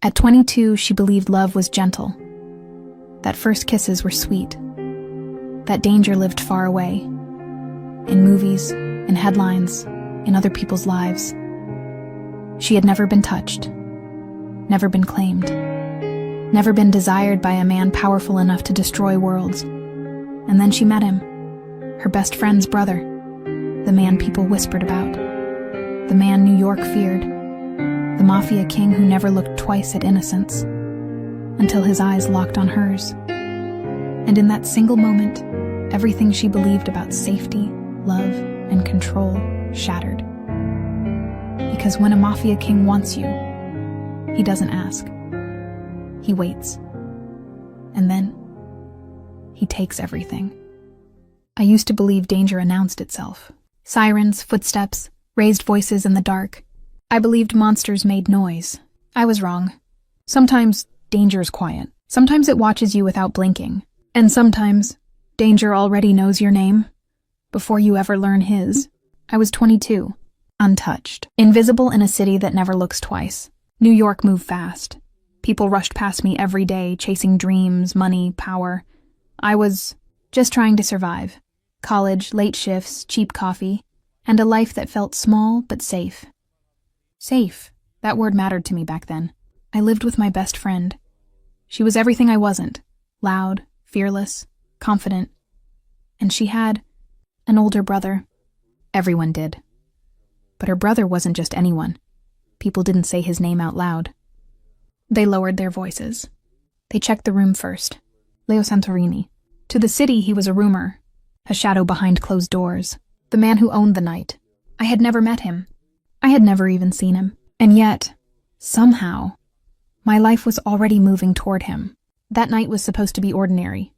At 22, she believed love was gentle, that first kisses were sweet, that danger lived far away, in movies, in headlines, in other people's lives. She had never been touched, never been claimed, never been desired by a man powerful enough to destroy worlds. And then she met him, her best friend's brother, the man people whispered about, the man New York feared, the Mafia king who never looked twice at innocence, until his eyes locked on hers. And in that single moment, everything she believed about safety, love, and control shattered. Because when a Mafia king wants you, he doesn't ask. He waits. And then, he takes everything. I used to believe danger announced itself. Sirens, footsteps, raised voices in the dark. I believed monsters made noise. I was wrong. Sometimes danger's quiet. Sometimes it watches you without blinking. And sometimes danger already knows your name before you ever learn his. I was 22, untouched, invisible in a city that never looks twice. New York moved fast. People rushed past me every day, chasing dreams, money, power. I was just trying to survive. College, late shifts, cheap coffee, and a life that felt small but safe. Safe. That word mattered to me back then. I lived with my best friend. She was everything I wasn't. Loud, fearless, confident. And she had an older brother. Everyone did. But her brother wasn't just anyone. People didn't say his name out loud. They lowered their voices. They checked the room first. Leo Santorini. To the city, he was a rumor, a shadow behind closed doors, the man who owned the night. I had never met him. I had never even seen him. And yet, somehow, my life was already moving toward him. That night was supposed to be ordinary.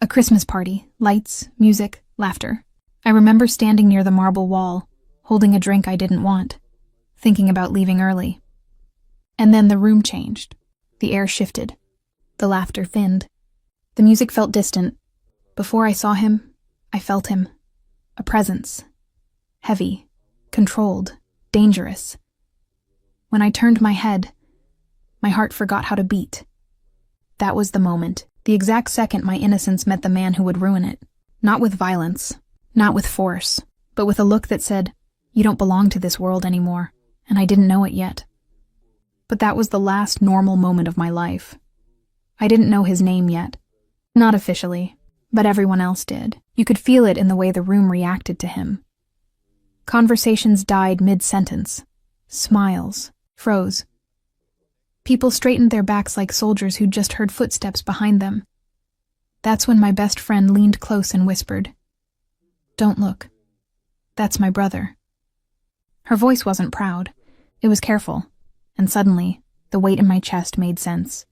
A Christmas party, lights, music, laughter. I remember standing near the marble wall, holding a drink I didn't want, thinking about leaving early. And then the room changed. The air shifted. The laughter thinned. The music felt distant. Before I saw him, I felt him. A presence. Heavy, controlled, dangerous. When I turned my head, my heart forgot how to beat. That was the moment, the exact second my innocence met the man who would ruin it. Not with violence, not with force, but with a look that said, "You don't belong to this world anymore," and I didn't know it yet. But that was the last normal moment of my life. I didn't know his name yet. Not officially, but everyone else did. You could feel it in the way the room reacted to him. Conversations died mid-sentence. Smiles froze. People straightened their backs like soldiers who'd just heard footsteps behind them. That's when my best friend leaned close and whispered, "Don't look. That's my brother." Her voice wasn't proud. It was careful. And suddenly, the weight in my chest made sense.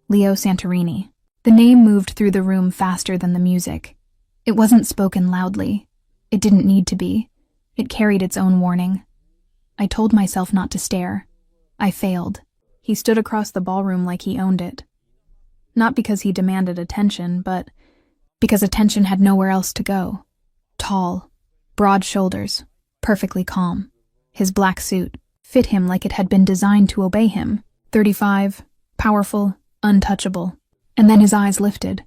Leo Santorini. The name moved through the room faster than the music. It wasn't spoken loudly. It didn't need to be. It carried its own warning. I told myself not to stare. I failed. He stood across the ballroom like he owned it. Not because he demanded attention, but because attention had nowhere else to go. Tall, broad shoulders, perfectly calm. His black suit fit him like it had been designed to obey him. 35, powerful, untouchable. And then his eyes lifted.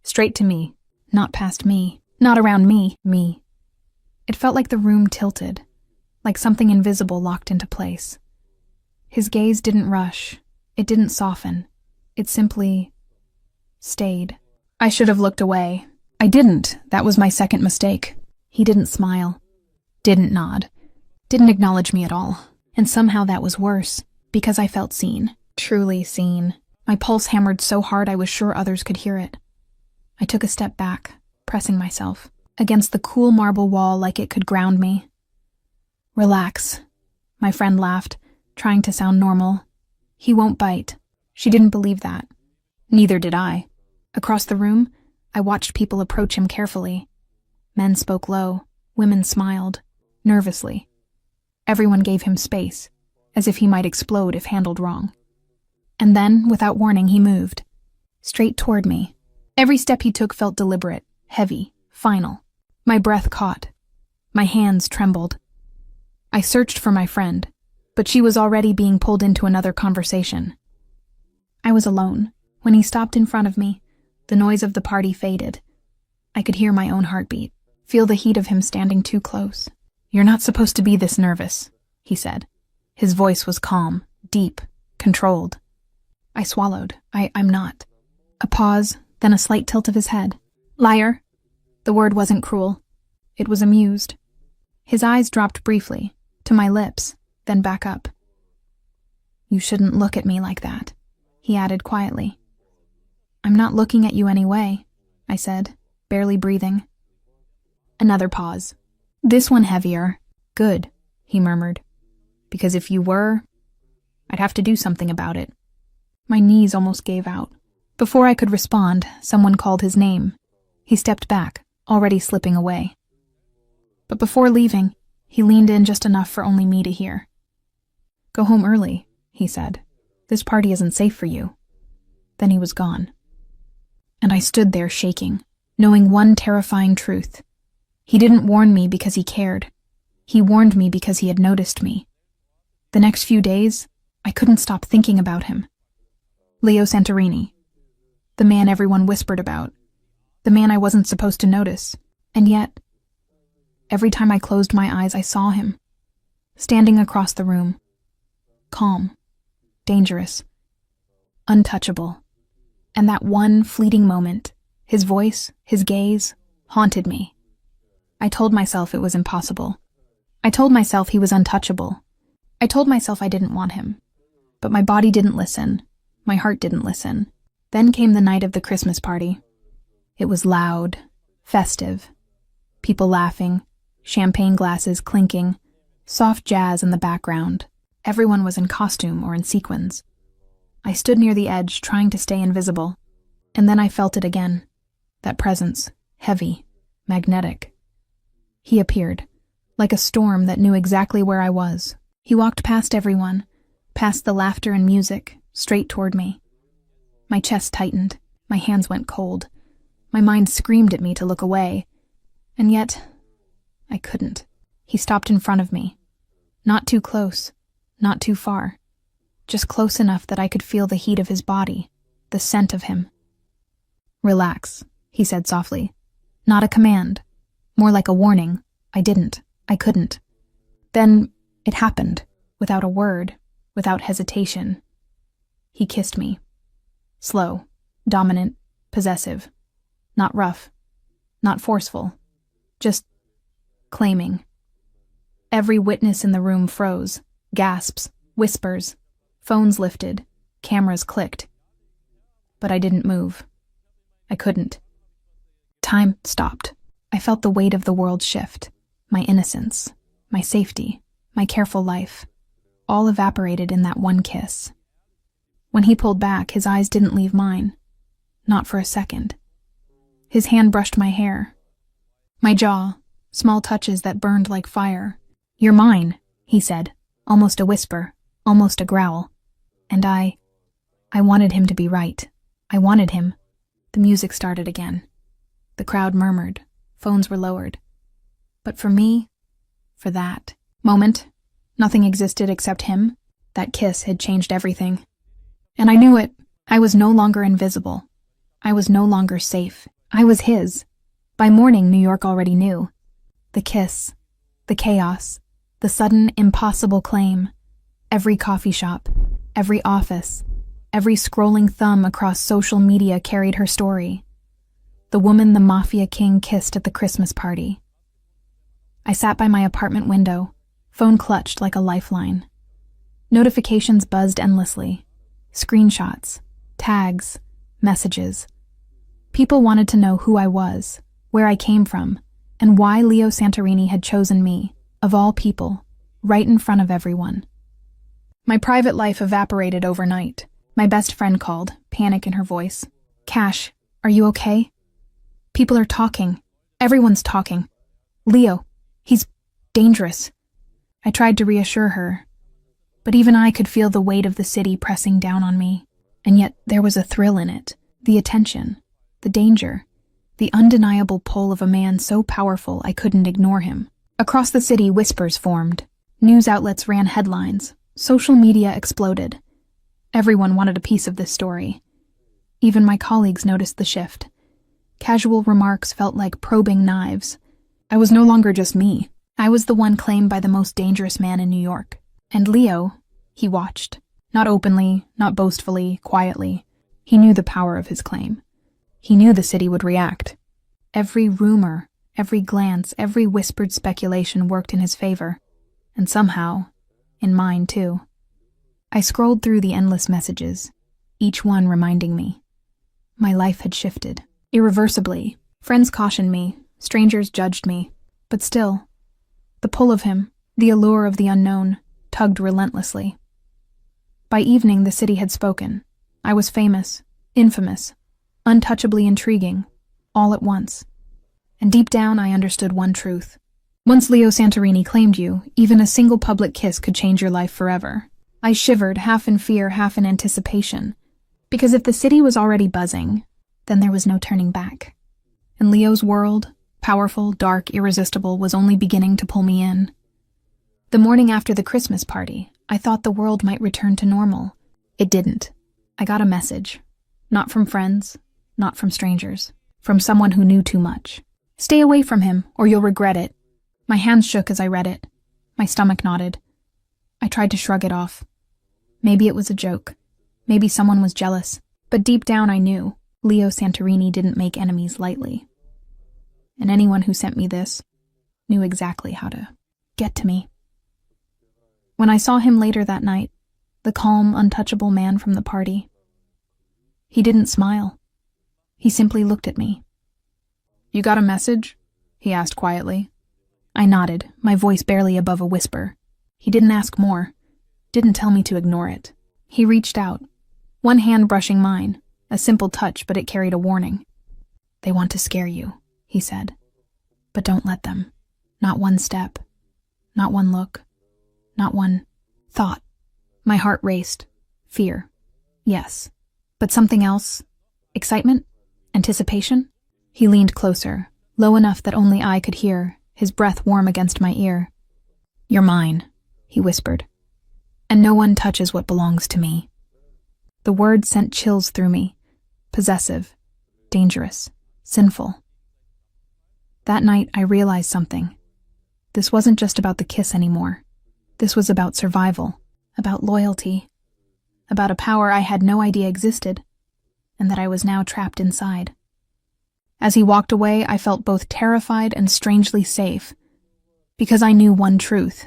Straight to me, not past me, not around me. It felt like the room tilted, like something invisible locked into place. His gaze didn't rush. It didn't soften. It simply stayed. I should have looked away. I didn't. That was my second mistake. He didn't smile. Didn't nod. Didn't acknowledge me at all. And somehow that was worse, because I felt seen. Truly seen. My pulse hammered so hard I was sure others could hear it. I took a step back, pressing myself against the cool marble wall like it could ground me. "Relax," my friend laughed, trying to sound normal. "He won't bite." She didn't believe that. Neither did I. Across the room, I watched people approach him carefully. Men spoke low, women smiled, nervously. Everyone gave him space, as if he might explode if handled wrong. And then, without warning, he moved. Straight toward me. Every step he took felt deliberate, heavy, final. My breath caught. My hands trembled. I searched for my friend, but she was already being pulled into another conversation. I was alone. When he stopped in front of me, the noise of the party faded. I could hear my own heartbeat, feel the heat of him standing too close. "You're not supposed to be this nervous," he said. His voice was calm, deep, controlled. I swallowed. I'm not. A pause, then a slight tilt of his head. "Liar." The word wasn't cruel. It was amused. His eyes dropped briefly, to my lips, then back up. "You shouldn't look at me like that," he added quietly. "I'm not looking at you anyway," I said, barely breathing. Another pause. This one heavier. "Good," he murmured. "Because if you were, I'd have to do something about it." My knees almost gave out. Before I could respond, someone called his name. He stepped back, already slipping away. But before leaving, he leaned in just enough for only me to hear. "Go home early," he said. "This party isn't safe for you." Then he was gone. And I stood there shaking, knowing one terrifying truth. He didn't warn me because he cared. He warned me because he had noticed me. The next few days, I couldn't stop thinking about him. Leo Santorini. The man everyone whispered about. The man I wasn't supposed to notice. And yet, every time I closed my eyes, I saw him. Standing across the room. Calm. Dangerous. Untouchable. And that one fleeting moment, his voice, his gaze, haunted me. I told myself it was impossible. I told myself he was untouchable. I told myself I didn't want him. But my body didn't listen. My heart didn't listen. Then came the night of the Christmas party. It was loud, festive. People laughing, champagne glasses clinking, soft jazz in the background. Everyone was in costume or in sequins. I stood near the edge, trying to stay invisible. And then I felt it again. That presence, heavy, magnetic. He appeared, like a storm that knew exactly where I was. He walked past everyone, past the laughter and music, straight toward me. My chest tightened, my hands went cold. My mind screamed at me to look away, and yet, I couldn't. He stopped in front of me. Not too close, not too far. Just close enough that I could feel the heat of his body, the scent of him. "Relax," he said softly. Not a command. More like a warning. I couldn't. Then it happened, without a word, without hesitation. He kissed me. Slow, dominant, possessive. Not rough, not forceful. Just claiming. Every witness in the room froze. Gasps, whispers, phones lifted, cameras clicked. But I didn't move. I couldn't. Time stopped. I felt the weight of the world shift. My innocence, my safety, my careful life, all evaporated in that one kiss. When he pulled back, his eyes didn't leave mine. Not for a second. His hand brushed my hair. My jaw, small touches that burned like fire. "You're mine," he said, almost a whisper, almost a growl. And I wanted him to be right. I wanted him. The music started again. The crowd murmured. Phones were lowered. But for me, for that moment, nothing existed except him. That kiss had changed everything. And I knew it. I was no longer invisible. I was no longer safe. I was his. By morning, New York already knew. The kiss, the chaos, the sudden, impossible claim. Every coffee shop, every office, every scrolling thumb across social media carried her story. The woman the Mafia king kissed at the Christmas party. I sat by my apartment window, phone clutched like a lifeline. Notifications buzzed endlessly. Screenshots, tags, messages. People wanted to know who I was, where I came from, and why Leo Santorini had chosen me, of all people, right in front of everyone. My private life evaporated overnight. My best friend called, panic in her voice. "Cash, are you okay? People are talking. Everyone's talking. Leo, he's dangerous." I tried to reassure her, but even I could feel the weight of the city pressing down on me. And yet there was a thrill in it, the attention, the danger, the undeniable pull of a man so powerful I couldn't ignore him. Across the city, whispers formed. News outlets ran headlines. Social media exploded. Everyone wanted a piece of this story. Even my colleagues noticed the shift. Casual remarks felt like probing knives. I was no longer just me. I was the one claimed by the most dangerous man in New York. And Leo, he watched. Not openly, not boastfully, quietly. He knew the power of his claim. He knew the city would react. Every rumor, every glance, every whispered speculation worked in his favor. And somehow, in mine too. I scrolled through the endless messages, each one reminding me. My life had shifted, irreversibly. Friends cautioned me, strangers judged me, but still, the pull of him, the allure of the unknown, tugged relentlessly. By evening, the city had spoken. I was famous, infamous, untouchably intriguing, all at once. And deep down, I understood one truth. Once Leo Santorini claimed you, even a single public kiss could change your life forever. I shivered, half in fear, half in anticipation. Because if the city was already buzzing, then there was no turning back. And Leo's world, powerful, dark, irresistible, was only beginning to pull me in. The morning after the Christmas party, I thought the world might return to normal. It didn't. I got a message. Not from friends, not from strangers. From someone who knew too much. Stay away from him, or you'll regret it. My hands shook as I read it. My stomach knotted. I tried to shrug it off. Maybe it was a joke. Maybe someone was jealous. But deep down I knew Leo Santorini didn't make enemies lightly. And anyone who sent me this knew exactly how to get to me. When I saw him later that night, the calm, untouchable man from the party, he didn't smile. He simply looked at me. "You got a message?" he asked quietly. I nodded, my voice barely above a whisper. He didn't ask more. Didn't tell me to ignore it. He reached out, one hand brushing mine, a simple touch, but it carried a warning. "They want to scare you," he said. "But don't let them. Not one step. Not one look. Not one thought." My heart raced. Fear. Yes. But something else? Excitement? Anticipation? He leaned closer, low enough that only I could hear, his breath warm against my ear. "You're mine," he whispered. "And no one touches what belongs to me." The word sent chills through me. Possessive, dangerous, sinful. That night I realized something. This wasn't just about the kiss anymore. This was about survival, about loyalty, about a power I had no idea existed, and that I was now trapped inside. As he walked away, I felt both terrified and strangely safe, because I knew one truth.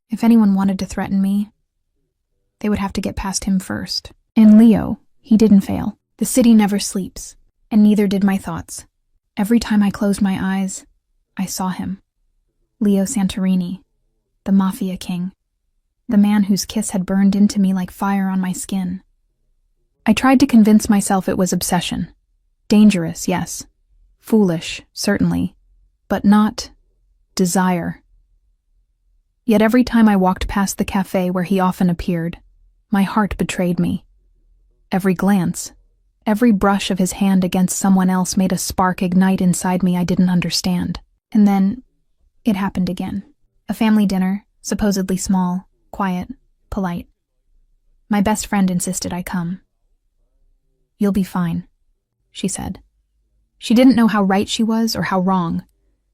If anyone wanted to threaten me, they would have to get past him first. And Leo, he didn't fail. The city never sleeps, and neither did my thoughts. Every time I closed my eyes, I saw him. Leo Santorini, the Mafia king, the man whose kiss had burned into me like fire on my skin. I tried to convince myself it was obsession. Dangerous, yes. Foolish, certainly. But not desire. Yet every time I walked past the cafe where he often appeared, my heart betrayed me. Every glance, every brush of his hand against someone else made a spark ignite inside me I didn't understand. And then, it happened again. A family dinner, supposedly small, quiet, polite. My best friend insisted I come. "You'll be fine," she said. She didn't know how right she was or how wrong.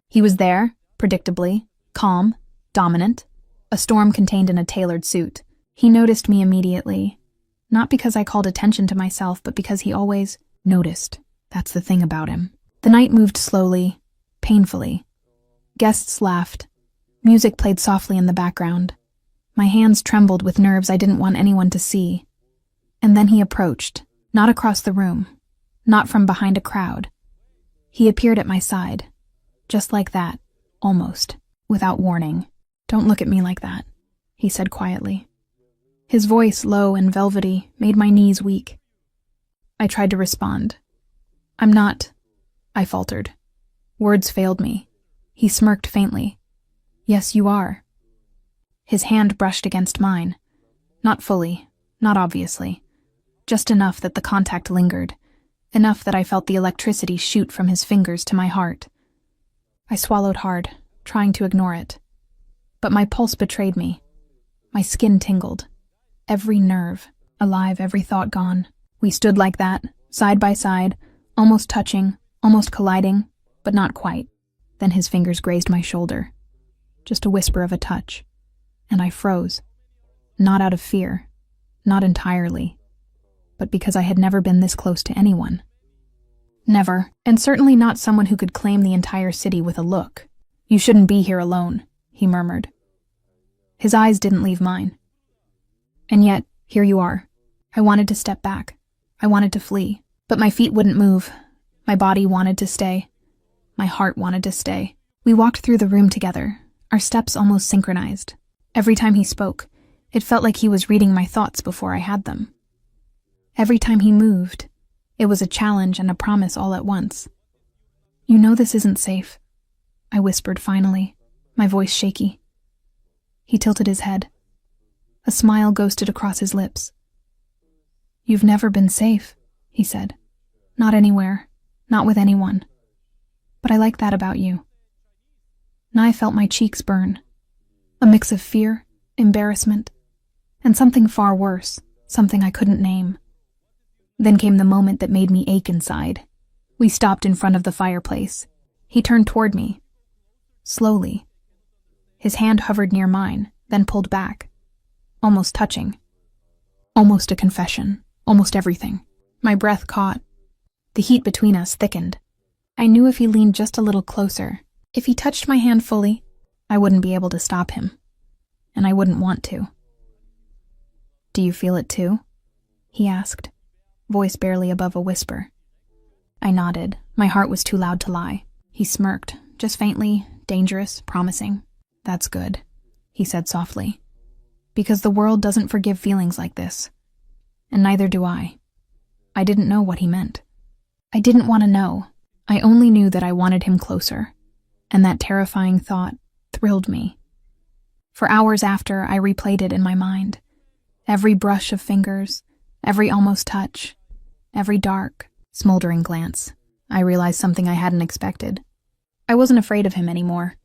He was there, predictably, calm, dominant, a storm contained in a tailored suit. He noticed me immediately, not because I called attention to myself, but because he always noticed. That's the thing about him. The night moved slowly, painfully. Guests laughed. Music played softly in the background. My hands trembled with nerves I didn't want anyone to see. And then he approached, not across the room, not from behind a crowd. He appeared at my side, just like that, almost, without warning. "Don't look at me like that," he said quietly. His voice, low and velvety, made my knees weak. I tried to respond. "I'm not," I faltered. Words failed me. He smirked faintly. "Yes, you are." His hand brushed against mine. Not fully, not obviously. Just enough that the contact lingered. Enough that I felt the electricity shoot from his fingers to my heart. I swallowed hard, trying to ignore it. But my pulse betrayed me. My skin tingled. Every nerve. alive, every thought gone. We stood like that, side by side, almost touching, almost colliding, but not quite. Then his fingers grazed my shoulder. Just a whisper of a touch. And I froze. Not out of fear. Not entirely. But because I had never been this close to anyone. Never, and certainly not someone who could claim the entire city with a look. "You shouldn't be here alone," he murmured. His eyes didn't leave mine. And yet, here you are. I wanted to step back. I wanted to flee. But my feet wouldn't move. My body wanted to stay. My heart wanted to stay. We walked through the room together, our steps almost synchronized. Every time he spoke, it felt like he was reading my thoughts before I had them. Every time he moved, it was a challenge and a promise all at once. "You know this isn't safe," I whispered finally, my voice shaky. He tilted his head. A smile ghosted across his lips. "You've never been safe," he said. "Not anywhere, not with anyone. But I like that about you." And I felt my cheeks burn. A mix of fear, embarrassment, and something far worse, something I couldn't name. Then came the moment that made me ache inside. We stopped in front of the fireplace. He turned toward me. Slowly. His hand hovered near mine, then pulled back. Almost touching. Almost a confession. Almost everything. My breath caught. The heat between us thickened. I knew if he leaned just a little closer, if he touched my hand fully, I wouldn't be able to stop him. And I wouldn't want to. "Do you feel it too?" he asked, voice barely above a whisper. I nodded. My heart was too loud to lie. He smirked, just faintly, dangerous, promising. "That's good," he said softly. "Because the world doesn't forgive feelings like this. And neither do I." I didn't know what he meant. I didn't want to know. I only knew that I wanted him closer. And that terrifying thought thrilled me. For hours after, I replayed it in my mind. Every brush of fingers, every almost touch, every dark, smoldering glance. I realized something I hadn't expected. I wasn't afraid of him anymore.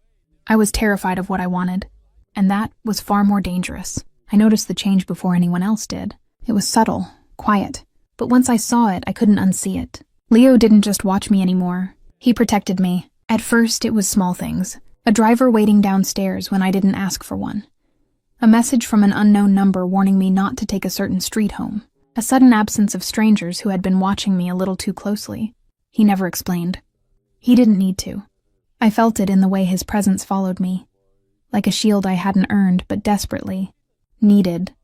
I was terrified of what I wanted. And that was far more dangerous. I noticed the change before anyone else did. It was subtle, quiet. But once I saw it, I couldn't unsee it. Leo didn't just watch me anymore. He protected me. At first, it was small things. A driver waiting downstairs when I didn't ask for one. A message from an unknown number warning me not to take a certain street home. A sudden absence of strangers who had been watching me a little too closely. He never explained. He didn't need to. I felt it in the way his presence followed me. Like a shield I hadn't earned, but desperately needed.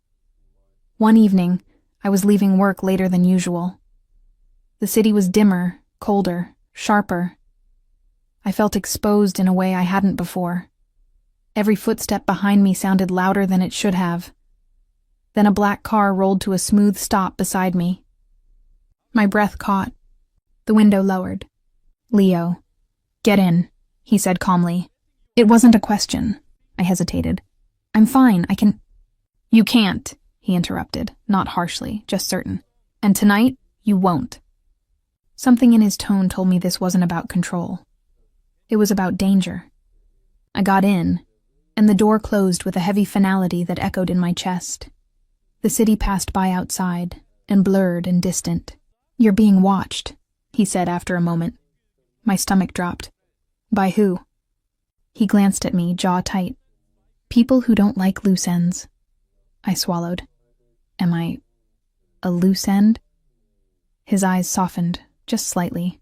One evening, I was leaving work later than usual. The city was dimmer, colder, sharper. I felt exposed in a way I hadn't before. Every footstep behind me sounded louder than it should have. Then a black car rolled to a smooth stop beside me. My breath caught. The window lowered. "Leo, get in," he said calmly. It wasn't a question. I hesitated. "I'm fine, I can—" "You can't," he interrupted, not harshly, just certain. "And tonight, you won't." Something in his tone told me this wasn't about control. It was about danger. I got in, and the door closed with a heavy finality that echoed in my chest. The city passed by outside, and blurred and distant. "You're being watched," he said after a moment. My stomach dropped. "By who?" He glanced at me, jaw tight. "People who don't like loose ends." I swallowed. "Am I a loose end?" His eyes softened, just slightly.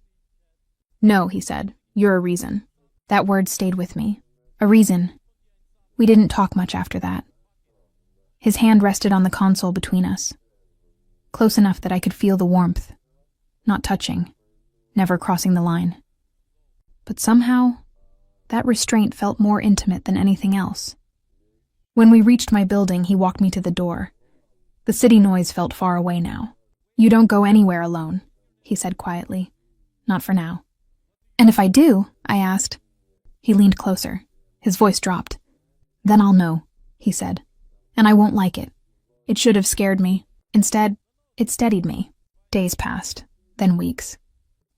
"No," he said. "You're a reason." That word stayed with me. A reason. We didn't talk much after that. His hand rested on the console between us. Close enough that I could feel the warmth. Not touching. Never crossing the line. But somehow, that restraint felt more intimate than anything else. When we reached my building, he walked me to the door. The city noise felt far away now. "You don't go anywhere alone," he said quietly. "Not for now." "And if I do?" I asked. He leaned closer. His voice dropped. "Then I'll know," he said. "And I won't like it. It should have scared me. Instead, it steadied me." Days passed, then weeks.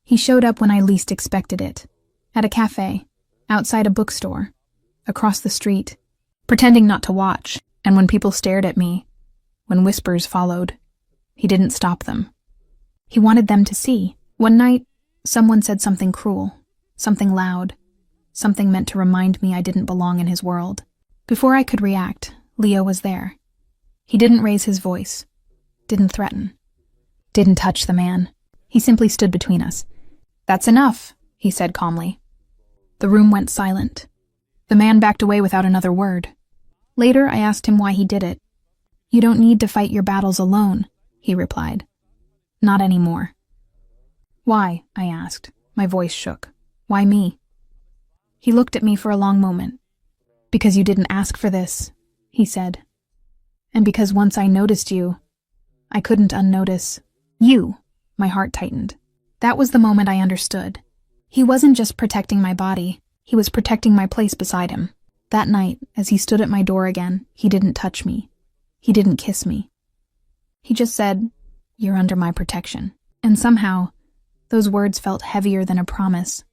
He showed up when I least expected it. At a cafe, outside a bookstore, across the street, pretending not to watch, and when people stared at me, when whispers followed, He didn't stop them. He wanted them to see. One night, someone said something cruel, something loud, something meant to remind me I didn't belong in his world. Before I could react, Leo was there. He didn't raise his voice, didn't threaten, didn't touch the man. He simply stood between us. "That's enough," he said calmly. The room went silent. The man backed away without another word. Later, I asked him why he did it. "You don't need to fight your battles alone," he replied. "Not anymore." "Why?" I asked. My voice shook. "Why me?" He looked at me for a long moment. "Because you didn't ask for this," he said. "And because once I noticed you, I couldn't unnotice you." My heart tightened. That was the moment I understood. He wasn't just protecting my body, he was protecting my place beside him. That night, as he stood at my door again, he didn't touch me. He didn't kiss me. He just said, "You're under my protection." And somehow, those words felt heavier than a promise.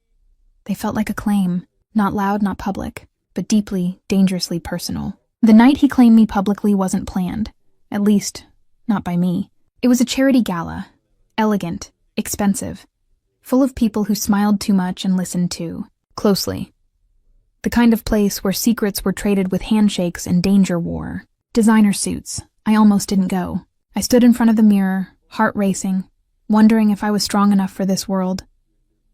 They felt like a claim, not loud, not public, but deeply, dangerously personal. The night he claimed me publicly wasn't planned, at least, not by me. It was a charity gala, elegant, expensive, full of people who smiled too much and listened too closely. The kind of place where secrets were traded with handshakes and danger war. Designer suits. I almost didn't go. I stood in front of the mirror, heart racing, wondering if I was strong enough for this world,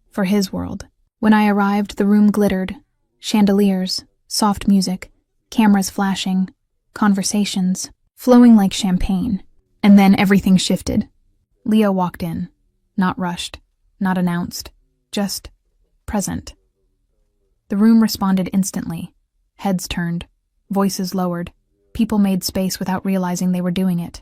for his world. When I arrived, the room glittered. Chandeliers, soft music, cameras flashing, conversations, flowing like champagne. And then everything shifted. Leo walked in, not rushed, not announced, just present. The room responded instantly. Heads turned, voices lowered. People made space without realizing they were doing it.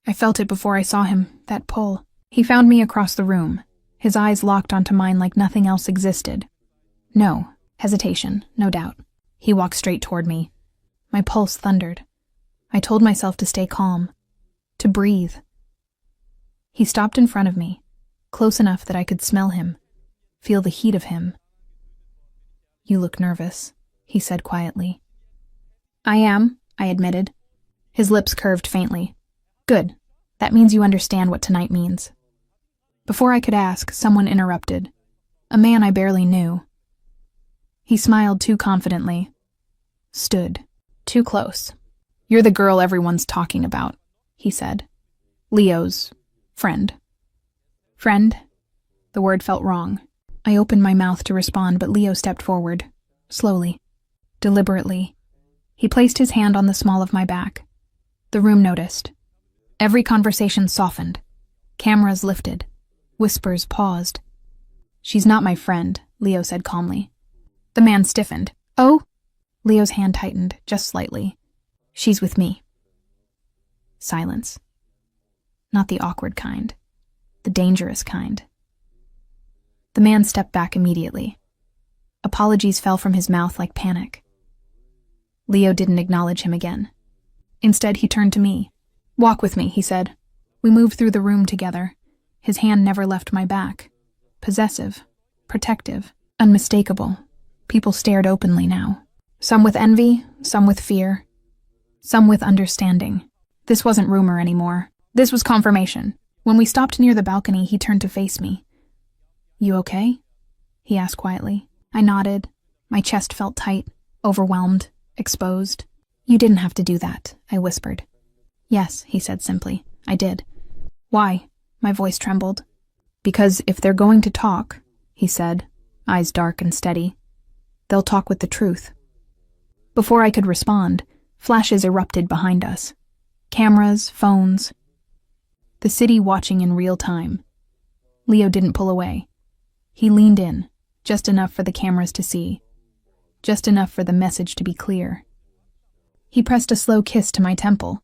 I felt it before I saw him, that pull. He found me across the room, his eyes locked onto mine like nothing else existed. No, hesitation, no doubt. He walked straight toward me. My pulse thundered. I told myself to stay calm, to breathe. He stopped in front of me, close enough that I could smell him, feel the heat of him. "You look nervous," he said quietly. "I am," I admitted. His lips curved faintly. "Good. That means you understand what tonight means." Before I could ask, someone interrupted. A man I barely knew. He smiled too confidently. Stood. Too close. "You're the girl everyone's talking about," he said. "Leo's friend." Friend? The word felt wrong. I opened my mouth to respond, but Leo stepped forward. Slowly. Deliberately. He placed his hand on the small of my back. The room noticed. Every conversation softened. Cameras lifted. Whispers paused. "She's not my friend," Leo said calmly. The man stiffened. "Oh?" Leo's hand tightened, just slightly. "She's with me." Silence. Not the awkward kind. The dangerous kind. The man stepped back immediately. Apologies fell from his mouth like panic. Leo didn't acknowledge him again. Instead, he turned to me. "Walk with me," he said. We moved through the room together. His hand never left my back. Possessive, protective, unmistakable. People stared openly now. Some with envy, some with fear, some with understanding. This wasn't rumor anymore. This was confirmation. When we stopped near the balcony, he turned to face me. "You okay?" he asked quietly. I nodded. My chest felt tight, overwhelmed, exposed. "You didn't have to do that," I whispered. "Yes," he said simply. "I did." "Why?" My voice trembled. "Because if they're going to talk," he said, eyes dark and steady, "they'll talk with the truth." Before I could respond, flashes erupted behind us. Cameras, phones. The city watching in real time. Leo didn't pull away. He leaned in, just enough for the cameras to see, just enough for the message to be clear. He pressed a slow kiss to my temple.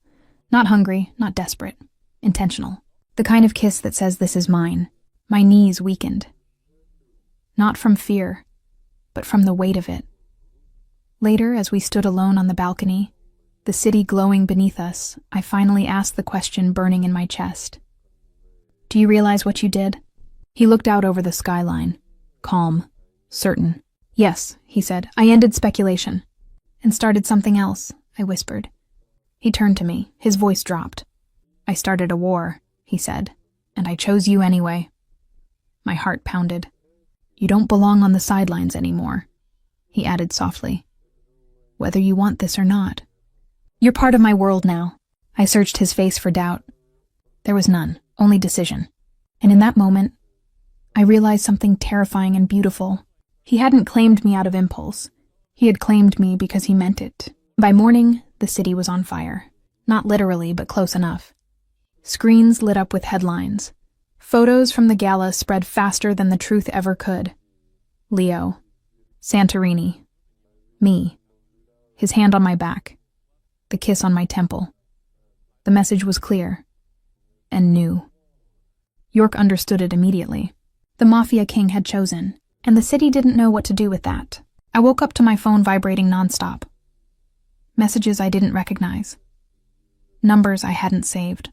Not hungry, not desperate. Intentional. The kind of kiss that says this is mine. My knees weakened. Not from fear, but from the weight of it. Later, as we stood alone on the balcony, the city glowing beneath us, I finally asked the question burning in my chest. "Do you realize what you did?" He looked out over the skyline, calm, certain. "Yes," he said. "I ended speculation." "And started something else," I whispered. He turned to me. His voice dropped. I started a war, he said, and I chose you anyway. My heart pounded. You don't belong on the sidelines anymore, he added softly. Whether you want this or not. You're part of my world now. I searched his face for doubt. There was none, only decision. And in that moment, I realized something terrifying and beautiful. He hadn't claimed me out of impulse. He had claimed me because he meant it. By morning, the city was on fire. Not literally, but close enough. Screens lit up with headlines. Photos from the gala spread faster than the truth ever could. Leo. Santorini. Me. His hand on my back. The kiss on my temple. The message was clear. And new. York understood it immediately. The Mafia king had chosen, and the city didn't know what to do with that. I woke up to my phone vibrating nonstop. Messages I didn't recognize. Numbers I hadn't saved.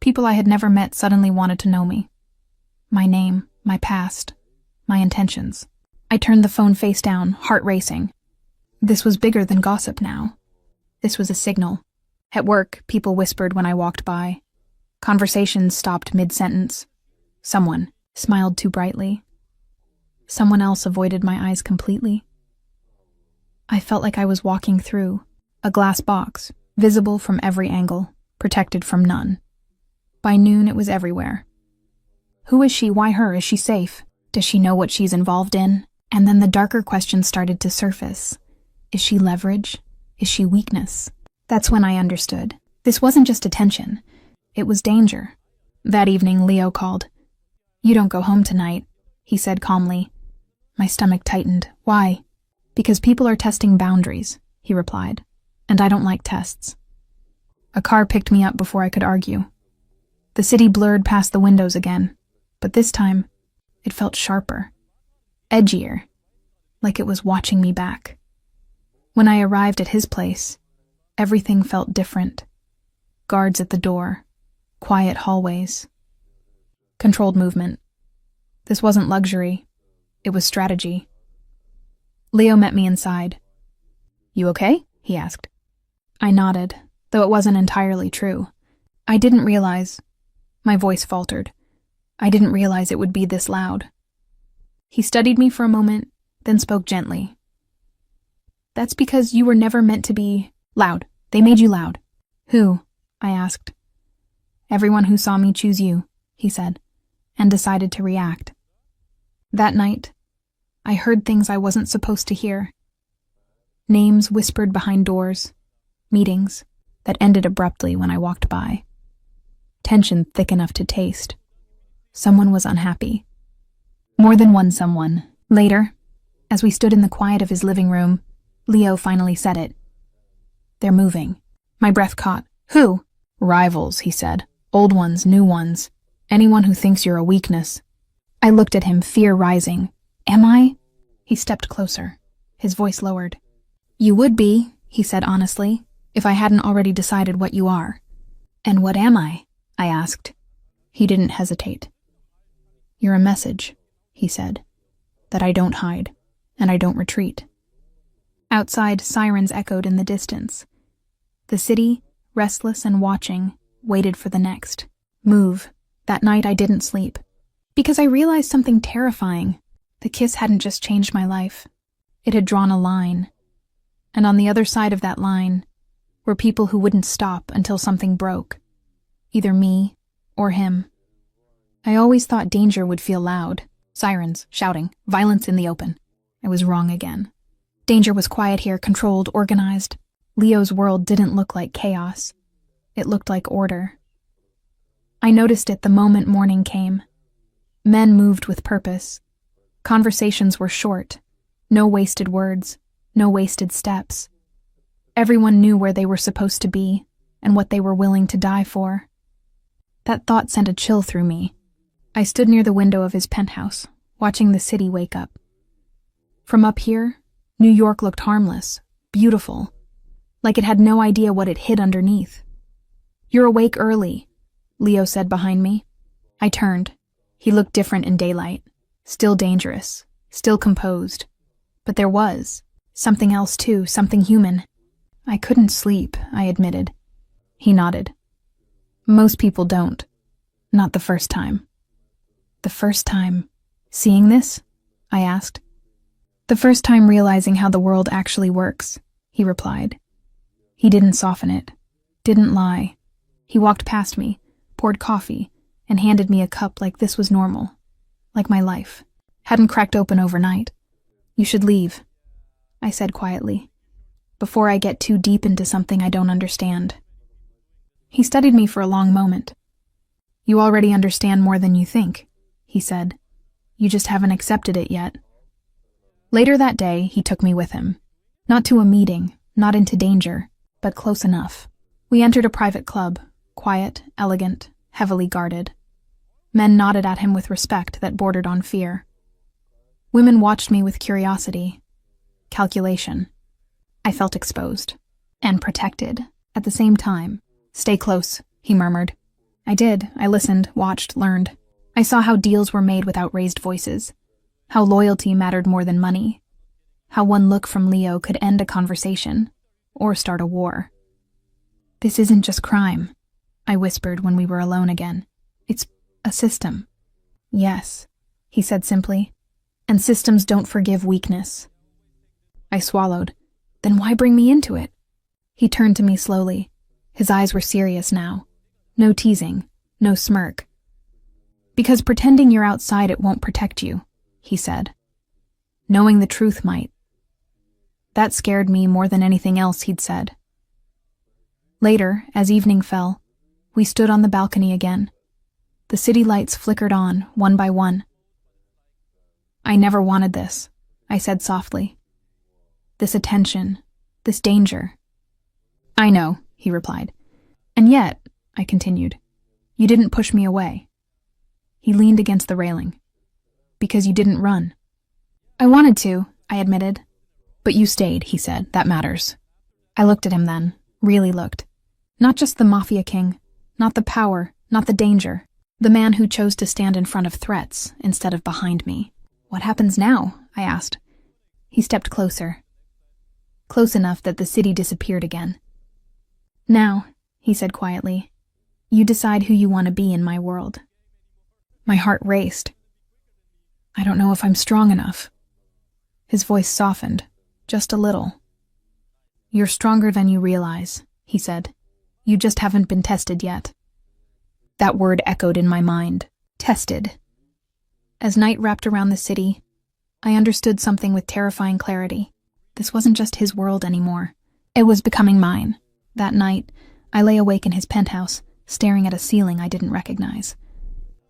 People I had never met suddenly wanted to know me. My name, my past, my intentions. I turned the phone face down, heart racing. This was bigger than gossip now. This was a signal. At work, people whispered when I walked by. Conversations stopped mid-sentence. Someone smiled too brightly. Someone else avoided my eyes completely. I felt like I was walking through a glass box, visible from every angle, protected from none. By noon, it was everywhere. Who is she? Why her? Is she safe? Does she know what she's involved in? And then the darker questions started to surface. Is she leverage? Is she weakness? That's when I understood. This wasn't just attention. It was danger. That evening, Leo called. You don't go home tonight, he said calmly. My stomach tightened. Why? Because people are testing boundaries, he replied. And I don't like tests. A car picked me up before I could argue. The city blurred past the windows again, but this time, it felt sharper, edgier, like it was watching me back. When I arrived at his place, everything felt different. Guards at the door, quiet hallways, controlled movement. This wasn't luxury, it was strategy. Leo met me inside. You okay? He asked. I nodded, though it wasn't entirely true. I didn't realize. My voice faltered. I didn't realize it would be this loud. He studied me for a moment, then spoke gently. That's because you were never meant to be loud. They made you loud. Who? I asked. Everyone who saw me choose you, he said, and decided to react. That night, I heard things I wasn't supposed to hear. Names whispered behind doors, meetings that ended abruptly when I walked by. Tension thick enough to taste. Someone was unhappy. More than one someone. Later, as we stood in the quiet of his living room, Leo finally said it. They're moving. My breath caught. Who? Rivals, he said. Old ones, new ones. Anyone who thinks you're a weakness. I looked at him, fear rising. Am I? He stepped closer. His voice lowered. You would be, he said honestly, if I hadn't already decided what you are. And what am I? I asked. He didn't hesitate. You're a message, he said, that I don't hide, and I don't retreat. Outside, sirens echoed in the distance. The city, restless and watching, waited for the next move. That night I didn't sleep, because I realized something terrifying. The kiss hadn't just changed my life. It had drawn a line. And on the other side of that line were people who wouldn't stop until something broke. Either me or him. I always thought danger would feel loud. Sirens, shouting, violence in the open. I was wrong again. Danger was quiet here, controlled, organized. Leo's world didn't look like chaos. It looked like order. I noticed it the moment morning came. Men moved with purpose. Conversations were short. No wasted words. No wasted steps. Everyone knew where they were supposed to be and what they were willing to die for. That thought sent a chill through me. I stood near the window of his penthouse, watching the city wake up. From up here, New York looked harmless, beautiful, like it had no idea what it hid underneath. You're awake early, Leo said behind me. I turned. He looked different in daylight, still dangerous, still composed. But there was something else too, something human. I couldn't sleep, I admitted. He nodded. Most people don't. Not the first time. The first time seeing this? I asked. The first time realizing how the world actually works, he replied. He didn't soften it, didn't lie. He walked past me, poured coffee, and handed me a cup like this was normal, like my life. Hadn't cracked open overnight. You should leave, I said quietly, before I get too deep into something I don't understand. He studied me for a long moment. You already understand more than you think, he said. You just haven't accepted it yet. Later that day, he took me with him. Not to a meeting, not into danger, but close enough. We entered a private club, quiet, elegant, heavily guarded. Men nodded at him with respect that bordered on fear. Women watched me with curiosity, calculation. I felt exposed and protected at the same time. Stay close, he murmured. I did. I listened, watched, learned. I saw how deals were made without raised voices, how loyalty mattered more than money, how one look from Leo could end a conversation or start a war. This isn't just crime, I whispered when we were alone again. It's a system. Yes, he said simply, and systems don't forgive weakness. I swallowed. Then why bring me into it? He turned to me slowly. His eyes were serious now. No teasing, no smirk. Because pretending you're outside it won't protect you, he said. Knowing the truth might. That scared me more than anything else he'd said. Later, as evening fell, we stood on the balcony again. The city lights flickered on, one by one. I never wanted this, I said softly. This attention, this danger. I know, he replied. And yet, I continued, you didn't push me away. He leaned against the railing. Because you didn't run. I wanted to, I admitted. But you stayed, he said. That matters. I looked at him then, really looked. Not just the Mafia king, not the power, not the danger. The man who chose to stand in front of threats instead of behind me. What happens now? I asked. He stepped closer. Close enough that the city disappeared again. Now, he said quietly, you decide who you want to be in my world. My heart raced. I don't know if I'm strong enough. His voice softened, just a little. You're stronger than you realize, he said. You just haven't been tested yet. That word echoed in my mind. Tested. As night wrapped around the city, I understood something with terrifying clarity. This wasn't just his world anymore. It was becoming mine. That night, I lay awake in his penthouse, staring at a ceiling I didn't recognize.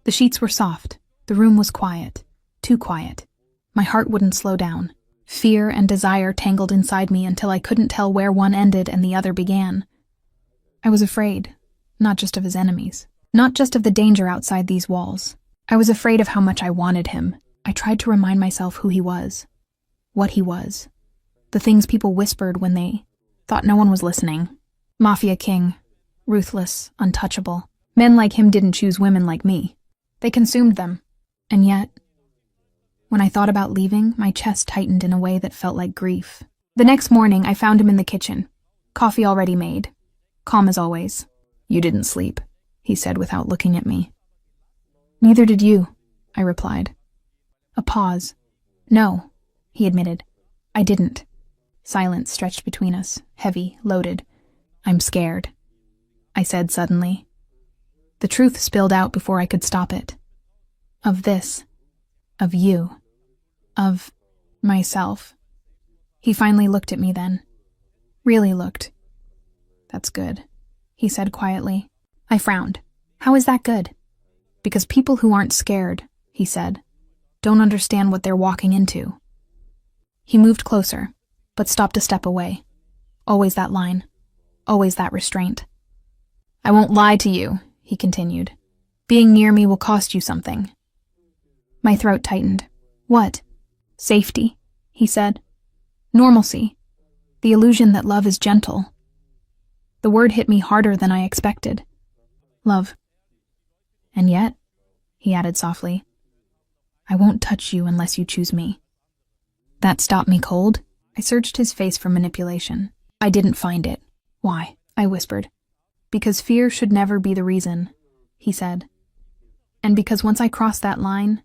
The sheets were soft. The room was quiet. Too quiet. My heart wouldn't slow down. Fear and desire tangled inside me until I couldn't tell where one ended and the other began. I was afraid, not just of his enemies, not just of the danger outside these walls. I was afraid of how much I wanted him. I tried to remind myself who he was, what he was, the things people whispered when they thought no one was listening. Mafia king, ruthless, untouchable. Men like him didn't choose women like me. They consumed them. And yet, when I thought about leaving, my chest tightened in a way that felt like grief. The next morning, I found him in the kitchen, coffee already made, calm as always. You didn't sleep, he said without looking at me. Neither did you, I replied. A pause. No, he admitted. I didn't. Silence stretched between us, heavy, loaded. I'm scared, I said suddenly. The truth spilled out before I could stop it. Of this. Of you. Of myself. He finally looked at me then. Really looked. That's good, he said quietly. I frowned. How is that good? Because people who aren't scared, he said, don't understand what they're walking into. He moved closer, but stopped a step away. Always that line. Always that restraint. I won't lie to you, he continued. Being near me will cost you something. My throat tightened. What? Safety, he said. Normalcy. The illusion that love is gentle. The word hit me harder than I expected. Love. And yet, he added softly, I won't touch you unless you choose me. That stopped me cold. I searched his face for manipulation. I didn't find it. Why? I whispered. Because fear should never be the reason, he said. And because once I cross that line,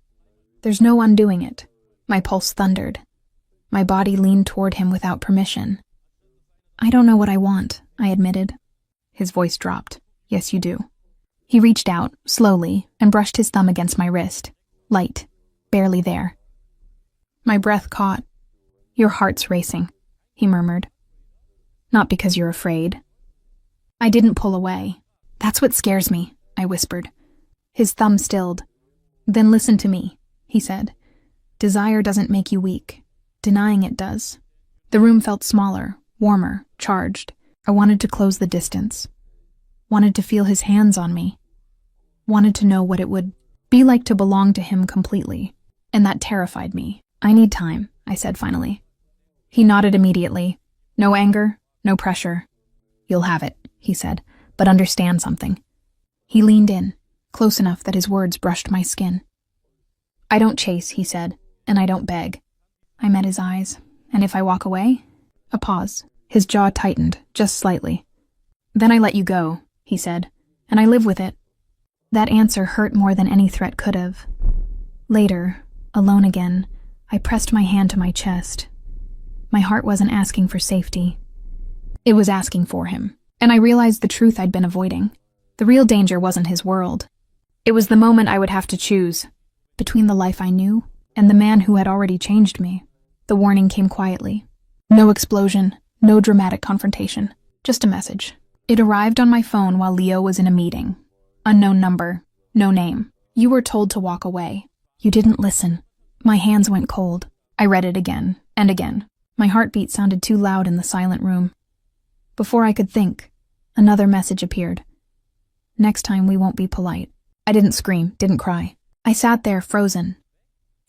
there's no undoing it. My pulse thundered. My body leaned toward him without permission. I don't know what I want, I admitted. His voice dropped. Yes, you do. He reached out, slowly, and brushed his thumb against my wrist. Light. Barely there. My breath caught. Your heart's racing, he murmured. Not because you're afraid. I didn't pull away. That's what scares me, I whispered. His thumb stilled. Then listen to me, he said. Desire doesn't make you weak. Denying it does. The room felt smaller, warmer, charged. I wanted to close the distance. Wanted to feel his hands on me. Wanted to know what it would be like to belong to him completely. And that terrified me. I need time, I said finally. He nodded immediately. No anger, no pressure. You'll have it, he said, but understand something. He leaned in, close enough that his words brushed my skin. I don't chase, he said, and I don't beg. I met his eyes, and if I walk away? A pause. His jaw tightened, just slightly. Then I let you go, he said, and I live with it. That answer hurt more than any threat could have. Later, alone again, I pressed my hand to my chest. My heart wasn't asking for safety. It was asking for him, and I realized the truth I'd been avoiding. The real danger wasn't his world. It was the moment I would have to choose, between the life I knew and the man who had already changed me. The warning came quietly. No explosion, no dramatic confrontation, just a message. It arrived on my phone while Leo was in a meeting. Unknown number, no name. You were told to walk away. You didn't listen. My hands went cold. I read it again and again. My heartbeat sounded too loud in the silent room. Before I could think, another message appeared. Next time we won't be polite. I didn't scream, didn't cry. I sat there frozen,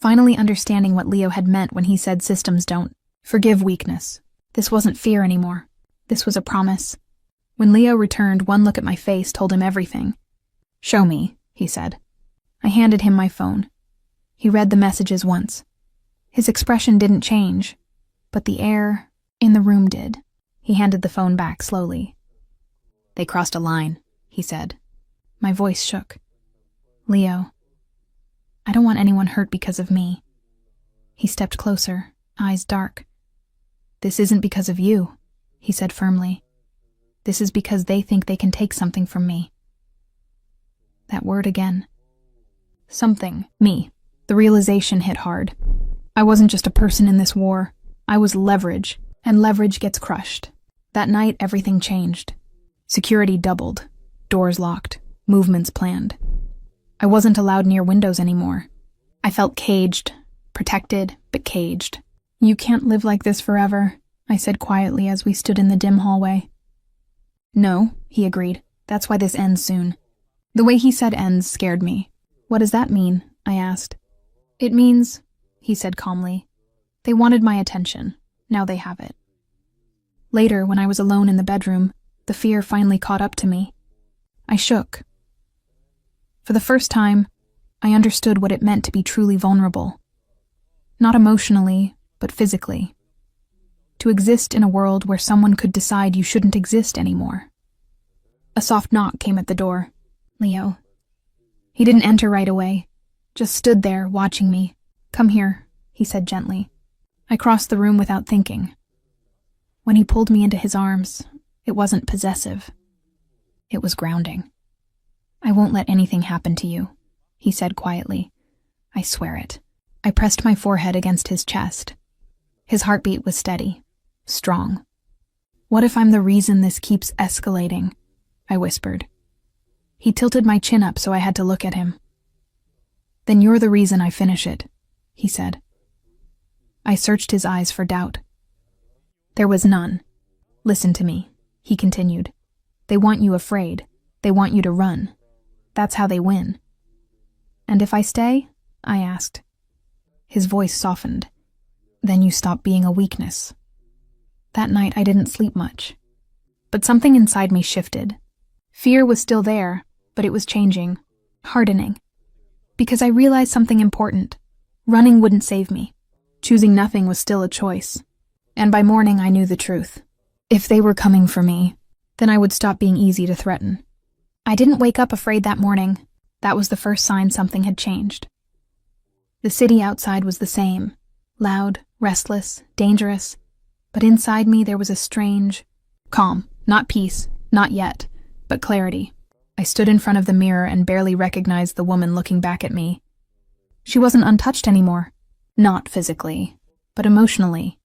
finally understanding what Leo had meant when he said systems don't forgive weakness. This wasn't fear anymore. This was a promise. When Leo returned, one look at my face told him everything. Show me, he said. I handed him my phone. He read the messages once. His expression didn't change, but the air in the room did. He handed the phone back slowly. They crossed a line, he said. My voice shook. Leo, I don't want anyone hurt because of me. He stepped closer, eyes dark. This isn't because of you, he said firmly. This is because they think they can take something from me. That word again. Something. Me. The realization hit hard. I wasn't just a person in this war. I was leverage, and leverage gets crushed. That night, everything changed. Security doubled. Doors locked. Movements planned. I wasn't allowed near windows anymore. I felt caged. Protected, but caged. You can't live like this forever, I said quietly as we stood in the dim hallway. No, he agreed. That's why this ends soon. The way he said ends scared me. What does that mean? I asked. It means, he said calmly, they wanted my attention. Now they have it. Later, when I was alone in the bedroom, the fear finally caught up to me. I shook. For the first time, I understood what it meant to be truly vulnerable. Not emotionally, but physically. To exist in a world where someone could decide you shouldn't exist anymore. A soft knock came at the door. Leo. He didn't enter right away, just stood there watching me. Come here, he said gently. I crossed the room without thinking. When he pulled me into his arms, it wasn't possessive. It was grounding. I won't let anything happen to you, he said quietly. I swear it. I pressed my forehead against his chest. His heartbeat was steady, strong. What if I'm the reason this keeps escalating? I whispered. He tilted my chin up so I had to look at him. Then you're the reason I finish it, he said. I searched his eyes for doubt. There was none. Listen to me, he continued. They want you afraid. They want you to run. That's how they win. And if I stay? I asked. His voice softened. Then you stop being a weakness. That night I didn't sleep much. But something inside me shifted. Fear was still there, but it was changing, hardening. Because I realized something important. Running wouldn't save me. Choosing nothing was still a choice. And by morning I knew the truth. If they were coming for me, Then I would stop being easy to threaten. I didn't wake up afraid that morning. That was the first sign something had changed. The city outside was the same, loud, restless, dangerous, but inside me there was a strange calm, not peace, not yet, but clarity. I stood in front of the mirror and barely recognized the woman looking back at me. She wasn't untouched anymore, not physically, but emotionally.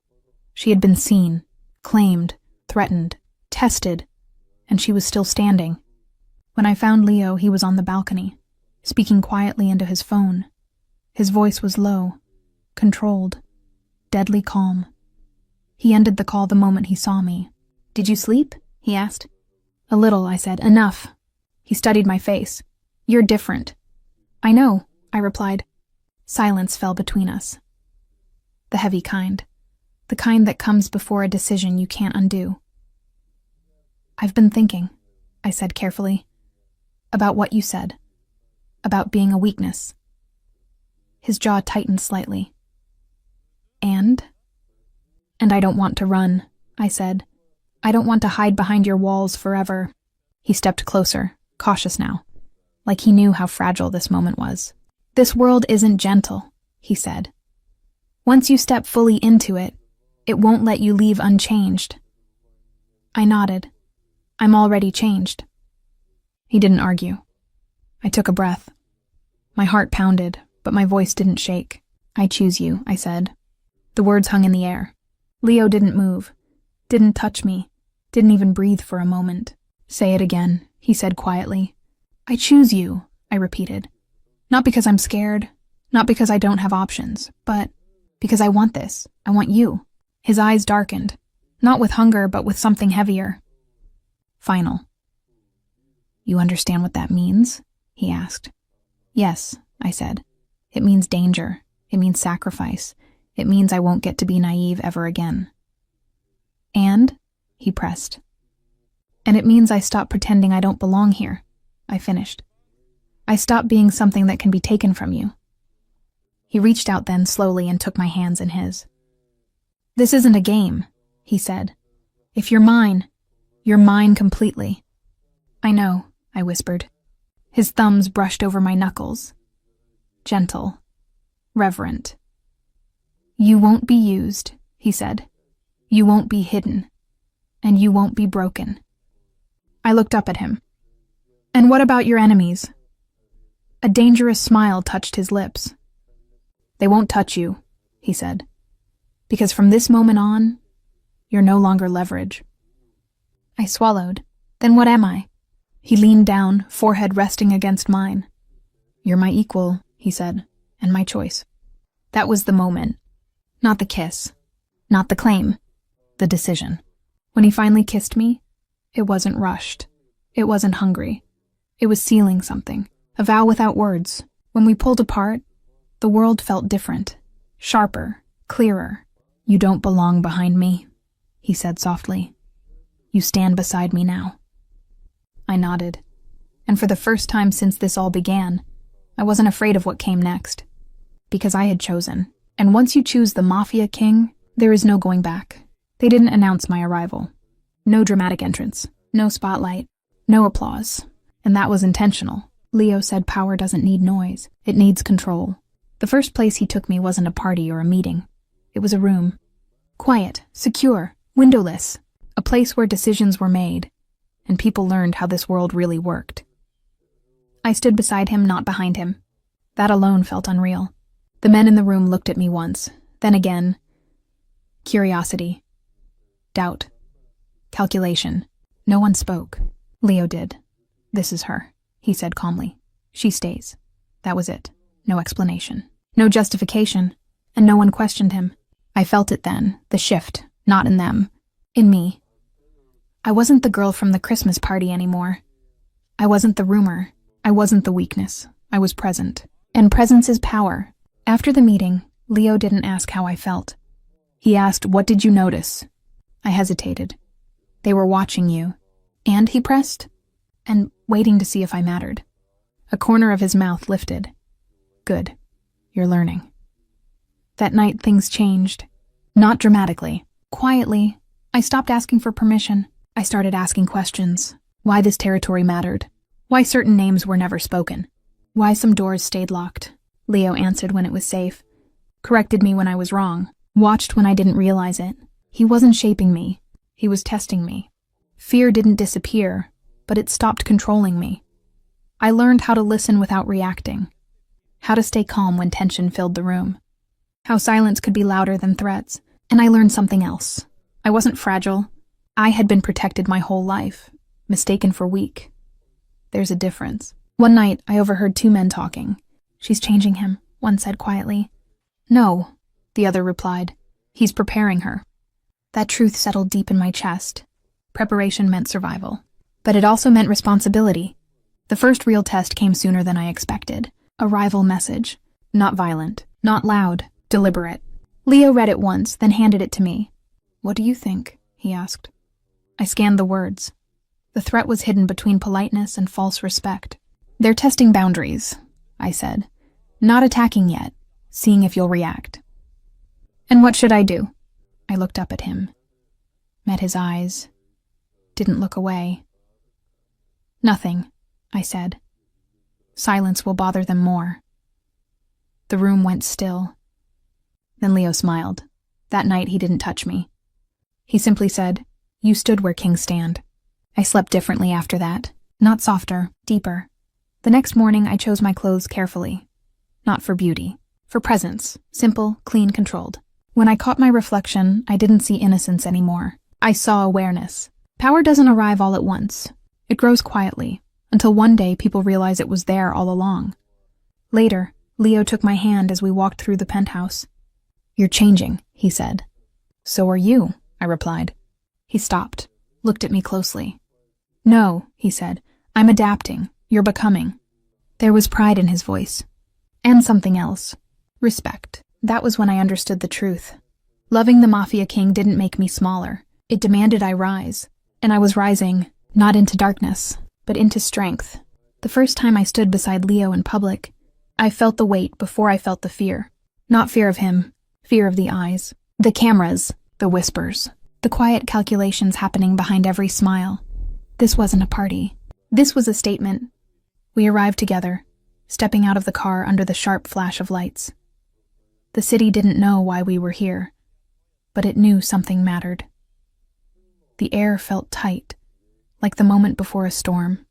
She had been seen, claimed, threatened, tested, and she was still standing. When I found Leo, he was on the balcony, speaking quietly into his phone. His voice was low, controlled, deadly calm. He ended the call the moment he saw me. "Did you sleep?" he asked. "A little," I said. "Enough." He studied my face. "You're different." "I know," I replied. Silence fell between us. The heavy kind. The kind that comes before a decision you can't undo. "I've been thinking," I said carefully, "about what you said. About being a weakness." His jaw tightened slightly. And I don't want to run," I said. "I don't want to hide behind your walls forever." He stepped closer, cautious now, like he knew how fragile this moment was. "This world isn't gentle," he said. "Once you step fully into it, it won't let you leave unchanged." I nodded. "I'm already changed." He didn't argue. I took a breath. My heart pounded, but my voice didn't shake. "I choose you," I said. The words hung in the air. Leo didn't move, didn't touch me, didn't even breathe for a moment. "Say it again," he said quietly. "I choose you," I repeated. "Not because I'm scared, not because I don't have options, but because I want this. I want you." His eyes darkened, not with hunger, but with something heavier. Final. "You understand what that means?" he asked. "Yes," I said. "It means danger. It means sacrifice. It means I won't get to be naive ever again." "And?" he pressed. "And it means I stop pretending I don't belong here," I finished. "I stop being something that can be taken from you." He reached out then slowly and took my hands in his. "This isn't a game," he said. "If you're mine completely." "I know," I whispered. His thumbs brushed over my knuckles. Gentle. Reverent. "You won't be used," he said. "You won't be hidden. And you won't be broken." I looked up at him. "And what about your enemies?" A dangerous smile touched his lips. "They won't touch you," he said. "Because from this moment on, you're no longer leverage." I swallowed. "Then what am I?" He leaned down, forehead resting against mine. "You're my equal," he said, "and my choice." That was the moment. Not the kiss. Not the claim. The decision. When he finally kissed me, it wasn't rushed. It wasn't hungry. It was sealing something. A vow without words. When we pulled apart, the world felt different. Sharper. Clearer. "You don't belong behind me," he said softly. "You stand beside me now." I nodded. And for the first time since this all began, I wasn't afraid of what came next. Because I had chosen. And once you choose the Mafia king, there is no going back. They didn't announce my arrival. No dramatic entrance. No spotlight. No applause. And that was intentional. Leo said power doesn't need noise. It needs control. The first place he took me wasn't a party or a meeting. It was a room. Quiet, secure, windowless. A place where decisions were made, and people learned how this world really worked. I stood beside him, not behind him. That alone felt unreal. The men in the room looked at me once, then again. Curiosity. Doubt. Calculation. No one spoke. Leo did. "This is her," he said calmly. "She stays." That was it. No explanation. No justification. And no one questioned him. I felt it then, the shift, not in them. In me. I wasn't the girl from the Christmas party anymore. I wasn't the rumor. I wasn't the weakness. I was present. And presence is power. After the meeting, Leo didn't ask how I felt. He asked, "What did you notice?" I hesitated. "They were watching you." "And?" he pressed. "And waiting to see if I mattered." A corner of his mouth lifted. "Good. You're learning." That night things changed. Not dramatically. Quietly, I stopped asking for permission. I started asking questions. Why this territory mattered. Why certain names were never spoken. Why some doors stayed locked. Leo answered when it was safe. Corrected me when I was wrong. Watched when I didn't realize it. He wasn't shaping me. He was testing me. Fear didn't disappear, but it stopped controlling me. I learned how to listen without reacting. How to stay calm when tension filled the room. How silence could be louder than threats. And I learned something else. I wasn't fragile. I had been protected my whole life, mistaken for weak. There's a difference. One night, I overheard two men talking. She's changing him, one said quietly. No, the other replied. He's preparing her. That truth settled deep in my chest. Preparation meant survival. But it also meant responsibility. The first real test came sooner than I expected. A rival message. Not violent, not loud, deliberate. Leo read it once, then handed it to me. What do you think? He asked. I scanned the words. The threat was hidden between politeness and false respect. They're testing boundaries, I said. Not attacking yet, seeing if you'll react. And what should I do? I looked up at him. Met his eyes. Didn't look away. Nothing, I said. Silence will bother them more. The room went still. Then Leo smiled. That night he didn't touch me. He simply said, You stood where kings stand. I slept differently after that. Not softer, deeper. The next morning I chose my clothes carefully. Not for beauty. For presence. Simple, clean, controlled. When I caught my reflection, I didn't see innocence anymore. I saw awareness. Power doesn't arrive all at once. It grows quietly, until one day people realize it was there all along. Later, Leo took my hand as we walked through the penthouse. You're changing, he said. So are you, I replied. He stopped, looked at me closely. No, he said, I'm adapting. You're becoming. There was pride in his voice. And something else. Respect. That was when I understood the truth. Loving the Mafia king didn't make me smaller. It demanded I rise. And I was rising, not into darkness, but into strength. The first time I stood beside Leo in public, I felt the weight before I felt the fear. Not fear of him, fear of the eyes, the cameras, the whispers, the quiet calculations happening behind every smile. This wasn't a party. This was a statement. We arrived together, stepping out of the car under the sharp flash of lights. The city didn't know why we were here, but it knew something mattered. The air felt tight, like the moment before a storm.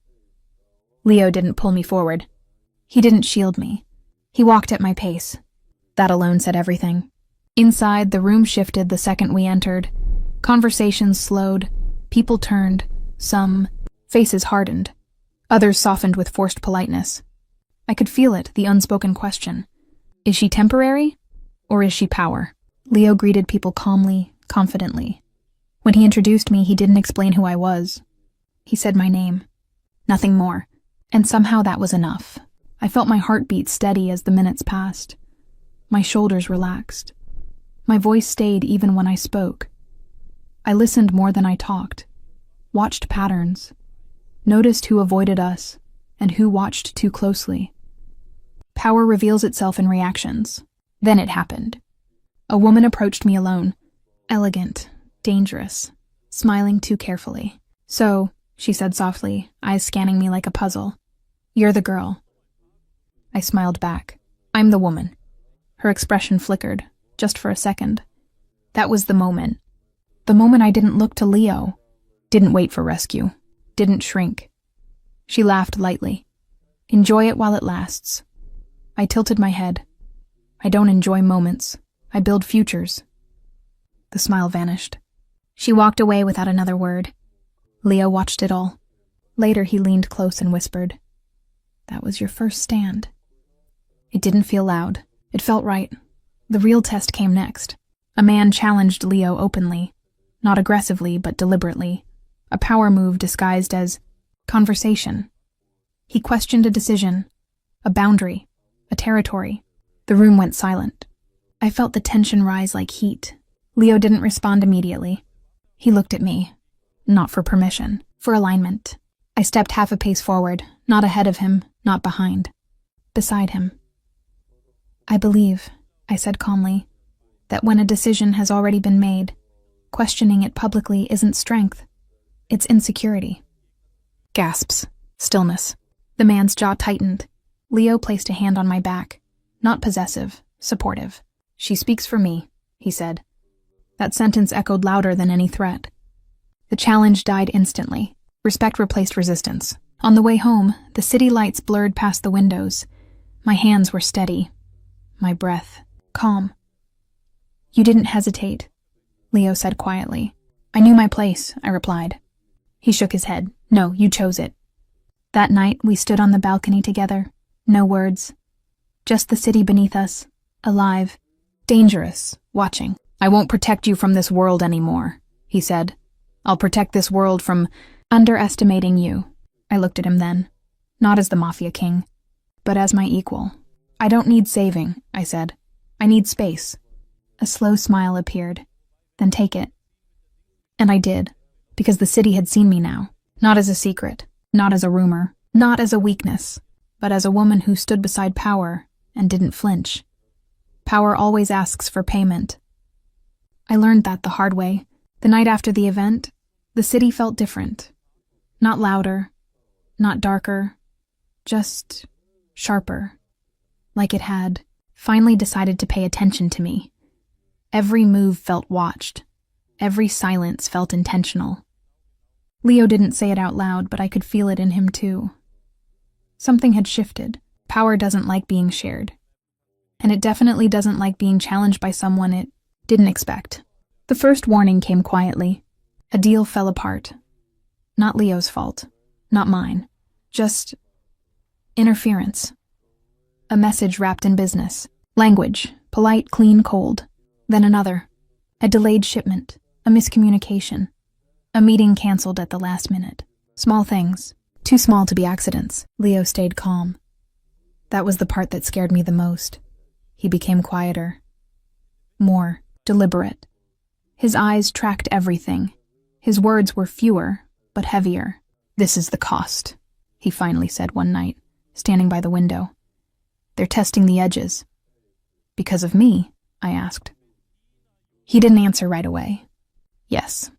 Leo didn't pull me forward. He didn't shield me. He walked at my pace. That alone said everything. Inside, the room shifted the second we entered. Conversations slowed. People turned. Some faces hardened. Others softened with forced politeness. I could feel it, the unspoken question. Is she temporary, or is she power? Leo greeted people calmly, confidently. When he introduced me, he didn't explain who I was. He said my name. Nothing more. And somehow that was enough. I felt my heartbeat steady as the minutes passed. My shoulders relaxed. My voice stayed even when I spoke. I listened more than I talked. Watched patterns. Noticed who avoided us and who watched too closely. Power reveals itself in reactions. Then it happened. A woman approached me alone. Elegant, dangerous, smiling too carefully. So, she said softly, eyes scanning me like a puzzle. You're the girl. I smiled back. I'm the woman. Her expression flickered, just for a second. That was the moment. The moment I didn't look to Leo. Didn't wait for rescue. Didn't shrink. She laughed lightly. Enjoy it while it lasts. I tilted my head. I don't enjoy moments. I build futures. The smile vanished. She walked away without another word. Leo watched it all. Later, he leaned close and whispered, That was your first stand. It didn't feel loud. It felt right. The real test came next. A man challenged Leo openly. Not aggressively, but deliberately. A power move disguised as conversation. He questioned a decision, a boundary, a territory. The room went silent. I felt the tension rise like heat. Leo didn't respond immediately. He looked at me. Not for permission, for alignment. I stepped half a pace forward, not ahead of him, not behind. Beside him. I believe, I said calmly, that when a decision has already been made, questioning it publicly isn't strength. It's insecurity. Gasps. Stillness. The man's jaw tightened. Leo placed a hand on my back. Not possessive, supportive. "She speaks for me," he said. That sentence echoed louder than any threat. The challenge died instantly. Respect replaced resistance. On the way home, the city lights blurred past the windows. My hands were steady. My breath calm. "You didn't hesitate," Leo said quietly. "I knew my place," I replied. He shook his head. "No, you chose it." That night, we stood on the balcony together. No words. Just the city beneath us. Alive. Dangerous. Watching. "I won't protect you from this world anymore," he said. "I'll protect this world from underestimating you." I looked at him then. Not as the Mafia king, but as my equal. "I don't need saving," I said. "I need space." A slow smile appeared. "Then take it." And I did, because the city had seen me now. Not as a secret, not as a rumor, not as a weakness, but as a woman who stood beside power and didn't flinch. Power always asks for payment. I learned that the hard way. The night after the event, the city felt different. Not louder, not darker, just sharper. Like it had finally decided to pay attention to me. Every move felt watched. Every silence felt intentional. Leo didn't say it out loud, but I could feel it in him too. Something had shifted. Power doesn't like being shared. And it definitely doesn't like being challenged by someone it didn't expect. The first warning came quietly. A deal fell apart. Not Leo's fault. Not mine. Just interference. A message wrapped in business. Language. Polite, clean, cold. Then another. A delayed shipment. A miscommunication. A meeting canceled at the last minute. Small things. Too small to be accidents. Leo stayed calm. That was the part that scared me the most. He became quieter. More deliberate. His eyes tracked everything. His words were fewer, but heavier. "This is the cost," he finally said one night, standing by the window. "They're testing the edges." "Because of me?" I asked. He didn't answer right away. "Yes,"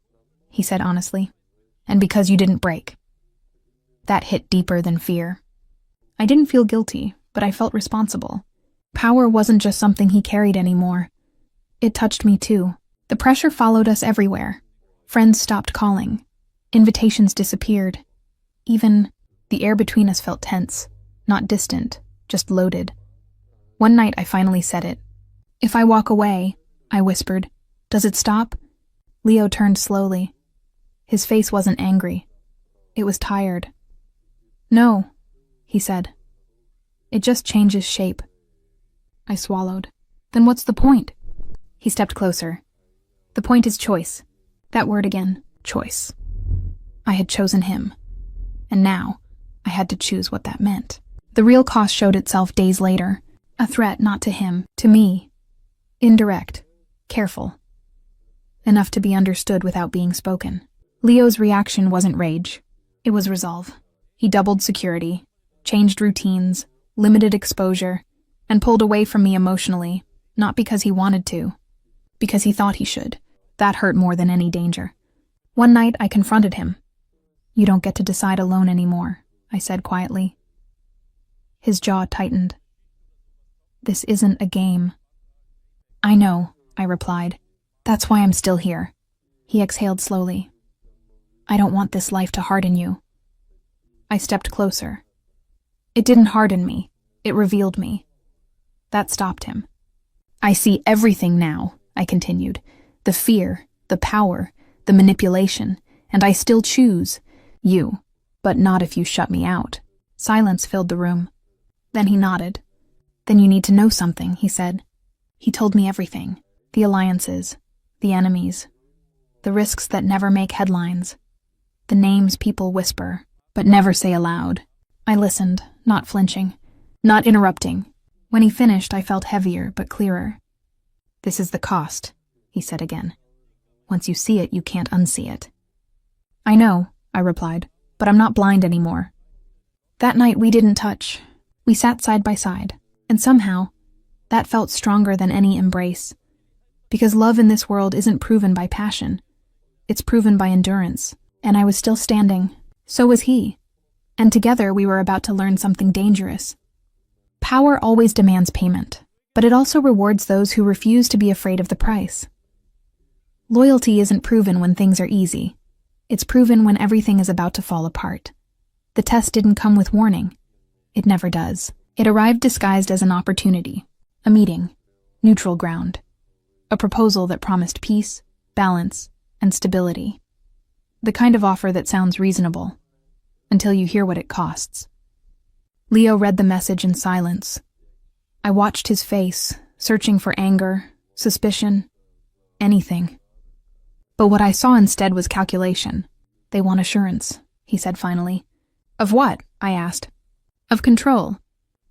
he said honestly, "and because you didn't break." That hit deeper than fear. I didn't feel guilty, but I felt responsible. Power wasn't just something he carried anymore. It touched me too. The pressure followed us everywhere. Friends stopped calling. Invitations disappeared. Even the air between us felt tense, not distant, just loaded. One night I finally said it. "If I walk away," I whispered, "does it stop?" Leo turned slowly. His face wasn't angry. It was tired. "No," he said. "It just changes shape." I swallowed. "Then what's the point?" He stepped closer. "The point is choice." That word again, choice. I had chosen him. And now, I had to choose what that meant. The real cost showed itself days later. A threat not to him, to me. Indirect. Careful. Enough to be understood without being spoken. Leo's reaction wasn't rage. It was resolve. He doubled security, changed routines, limited exposure, and pulled away from me emotionally, not because he wanted to, because he thought he should. That hurt more than any danger. One night, I confronted him. "You don't get to decide alone anymore," I said quietly. His jaw tightened. "This isn't a game." "I know," I replied. "That's why I'm still here." He exhaled slowly. "I don't want this life to harden you." I stepped closer. It didn't harden me. It revealed me. That stopped him. "I see everything now," I continued. "The fear, the power, the manipulation, and I still choose you, but not if you shut me out." Silence filled the room. Then he nodded. "Then you need to know something," he said. He told me everything. The alliances, the enemies, the risks that never make headlines, the names people whisper, but never say aloud. I listened, not flinching, not interrupting. When he finished, I felt heavier, but clearer. "This is the cost," he said again. "Once you see it, you can't unsee it." "I know," I replied, "but I'm not blind anymore." That night we didn't touch. We sat side by side, and somehow, that felt stronger than any embrace. Because love in this world isn't proven by passion. It's proven by endurance, And I was still standing. So was he. And together we were about to learn something dangerous. Power always demands payment, but it also rewards those who refuse to be afraid of the price. Loyalty isn't proven when things are easy. It's proven when everything is about to fall apart. The test didn't come with warning. It never does. It arrived disguised as an opportunity, a meeting, neutral ground, a proposal that promised peace, balance, and stability. The kind of offer that sounds reasonable, until you hear what it costs. Leo read the message in silence. I watched his face, searching for anger, suspicion, anything. But what I saw instead was calculation. They want assurance, he said finally. Of what? I asked. Of control.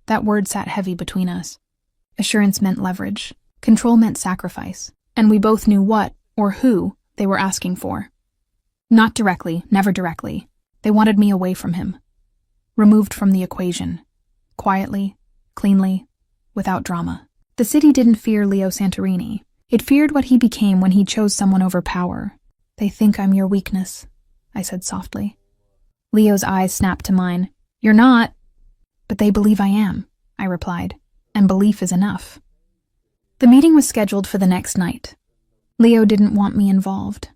That word sat heavy between us. Assurance meant leverage. Control meant sacrifice. And we both knew what, or who, they were asking for. Not directly, never directly. They wanted me away from him. Removed from the equation. Quietly, cleanly, without drama. The city didn't fear Leo Santorini. It feared what he became when he chose someone over power. They think I'm your weakness, I said softly. Leo's eyes snapped to mine. You're not. But they believe I am, I replied, and belief is enough. The meeting was scheduled for the next night. Leo didn't want me involved.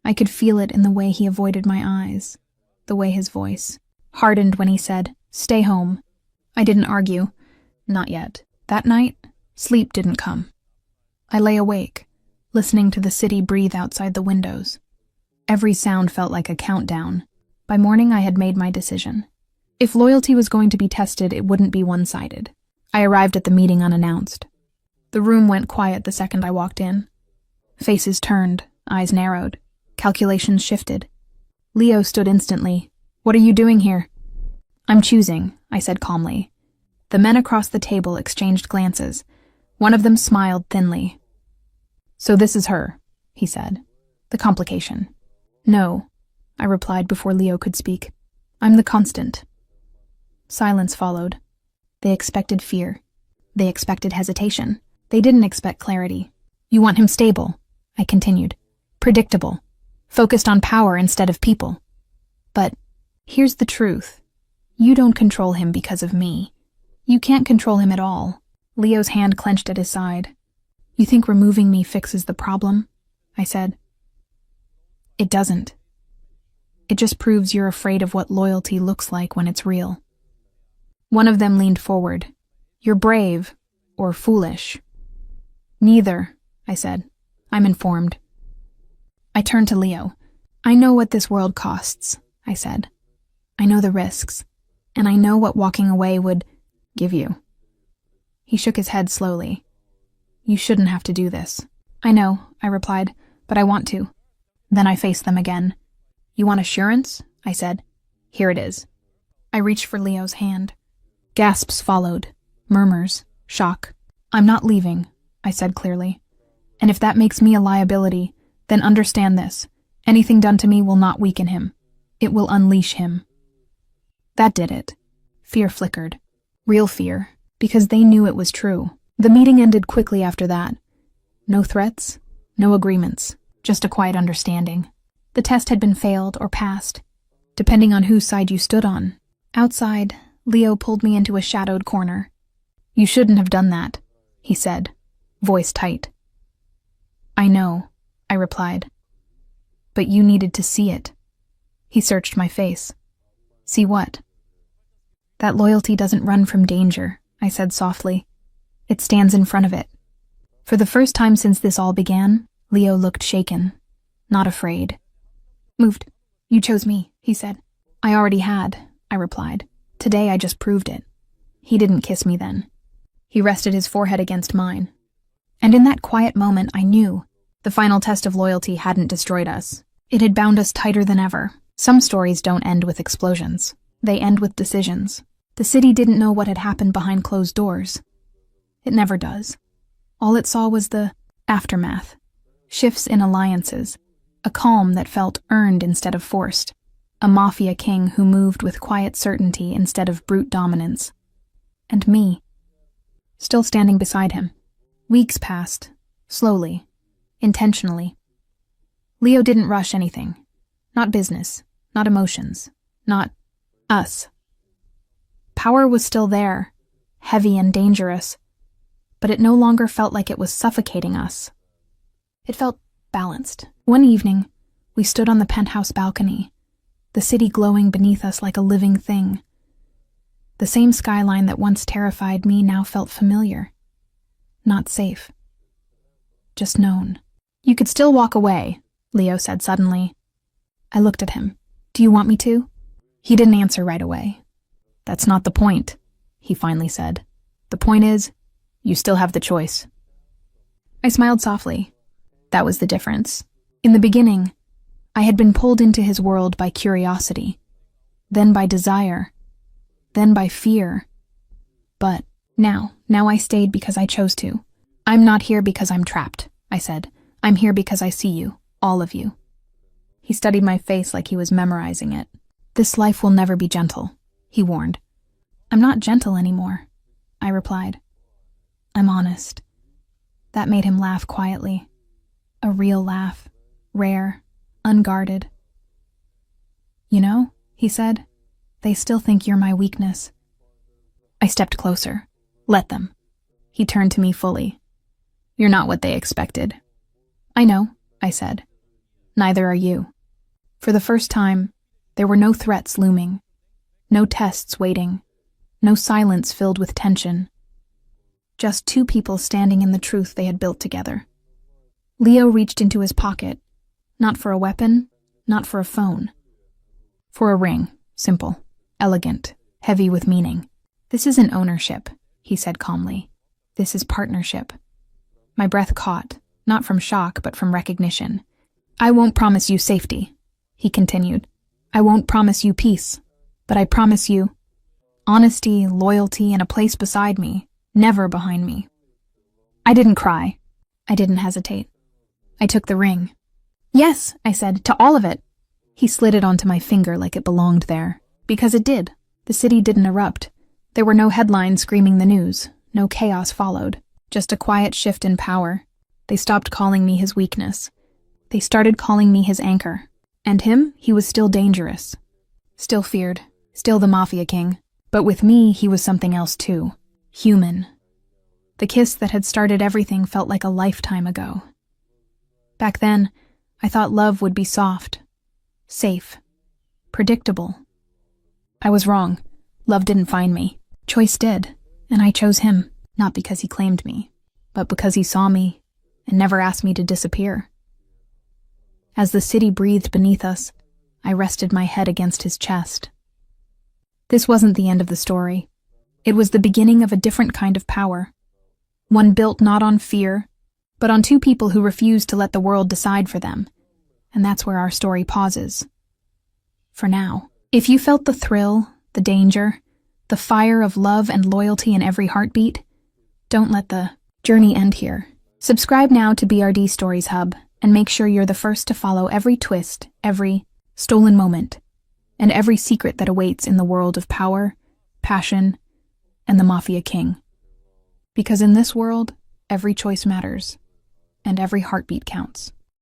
I could feel it in the way he avoided my eyes, the way his voice hardened when he said, "Stay home." I didn't argue. Not yet. That night, sleep didn't come. I lay awake, listening to the city breathe outside the windows. Every sound felt like a countdown. By morning, I had made my decision. If loyalty was going to be tested, it wouldn't be one-sided. I arrived at the meeting unannounced. The room went quiet the second I walked in. Faces turned, eyes narrowed, calculations shifted. Leo stood instantly. What are you doing here? I'm choosing, I said calmly. The men across the table exchanged glances. One of them smiled thinly. So this is her, he said. The complication. No, I replied before Leo could speak. I'm the constant. Silence followed. They expected fear. They expected hesitation. They didn't expect clarity. You want him stable, I continued. Predictable. Focused on power instead of people. But here's the truth. You don't control him because of me. You can't control him at all. Leo's hand clenched at his side. You think removing me fixes the problem? I said. It doesn't. It just proves you're afraid of what loyalty looks like when it's real. One of them leaned forward. You're brave, or foolish. Neither, I said. I'm informed. I turned to Leo. I know what this world costs, I said. I know the risks, and I know what walking away would give you. He shook his head slowly. You shouldn't have to do this. I know, I replied, but I want to. Then I faced them again. You want assurance? I said. Here it is. I reached for Leo's hand. Gasps followed. Murmurs. Shock. I'm not leaving, I said clearly. And if that makes me a liability, then understand this. Anything done to me will not weaken him. It will unleash him. That did it. Fear flickered. Real fear, because they knew it was true. The meeting ended quickly after that. No threats, no agreements, just a quiet understanding. The test had been failed or passed, depending on whose side you stood on. Outside, Leo pulled me into a shadowed corner. You shouldn't have done that, he said, voice tight. I know, I replied. But you needed to see it. He searched my face. See what? That loyalty doesn't run from danger, I said softly. It stands in front of it. For the first time since this all began, Leo looked shaken, not afraid. Moved. You chose me, he said. I already had, I replied. Today I just proved it. He didn't kiss me then. He rested his forehead against mine. And in that quiet moment I knew the final test of loyalty hadn't destroyed us. It had bound us tighter than ever. Some stories don't end with explosions. They end with decisions. The city didn't know what had happened behind closed doors. It never does. All it saw was the aftermath. Shifts in alliances. A calm that felt earned instead of forced. A mafia king who moved with quiet certainty instead of brute dominance. And me, still standing beside him. Weeks passed, slowly, intentionally. Leo didn't rush anything. Not business, not emotions, not us. Power was still there, heavy and dangerous, but it no longer felt like it was suffocating us. It felt balanced. One evening, we stood on the penthouse balcony, the city glowing beneath us like a living thing. The same skyline that once terrified me now felt familiar. Not safe. Just known. "You could still walk away," Leo said suddenly. I looked at him. "Do you want me to?" He didn't answer right away. "That's not the point," he finally said. "The point is, you still have the choice." I smiled softly. That was the difference. In the beginning, I had been pulled into his world by curiosity, then by desire, then by fear. But now I stayed because I chose to. "I'm not here because I'm trapped," I said. "I'm here because I see you, all of you." He studied my face like he was memorizing it. "This life will never be gentle," he warned. "I'm not gentle anymore," I replied. "I'm honest." That made him laugh quietly. A real laugh, rare, unguarded. "You know," he said, "they still think you're my weakness." I stepped closer. "Let them." He turned to me fully. "You're not what they expected." "I know," I said. "Neither are you." For the first time, there were no threats looming, no tests waiting, no silence filled with tension. Just two people standing in the truth they had built together. Leo reached into his pocket, not for a weapon, not for a phone. For a ring, simple, elegant, heavy with meaning. "This isn't ownership," he said calmly. "This is partnership." My breath caught, not from shock but from recognition. "I won't promise you safety," he continued. "I won't promise you peace, but I promise you honesty, loyalty, and a place beside me, never behind me." I didn't cry. I didn't hesitate. I took the ring. "Yes," I said, "to all of it." He slid it onto my finger like it belonged there. Because it did. The city didn't erupt. There were no headlines screaming the news. No chaos followed. Just a quiet shift in power. They stopped calling me his weakness. They started calling me his anchor. And him, he was still dangerous. Still feared. Still the Mafia king. But with me, he was something else too. Human. The kiss that had started everything felt like a lifetime ago. Back then, I thought love would be soft, safe, predictable. I was wrong. Love didn't find me. Choice did, and I chose him, not because he claimed me, but because he saw me and never asked me to disappear. As the city breathed beneath us, I rested my head against his chest. This wasn't the end of the story. It was the beginning of a different kind of power. One built not on fear, but on two people who refused to let the world decide for them. And that's where our story pauses. For now. If you felt the thrill, the danger, the fire of love and loyalty in every heartbeat, don't let the journey end here. Subscribe now to BRD Stories Hub and make sure you're the first to follow every twist, every stolen moment, and every secret that awaits in the world of power, passion, and the Mafia King. Because in this world, every choice matters, and every heartbeat counts.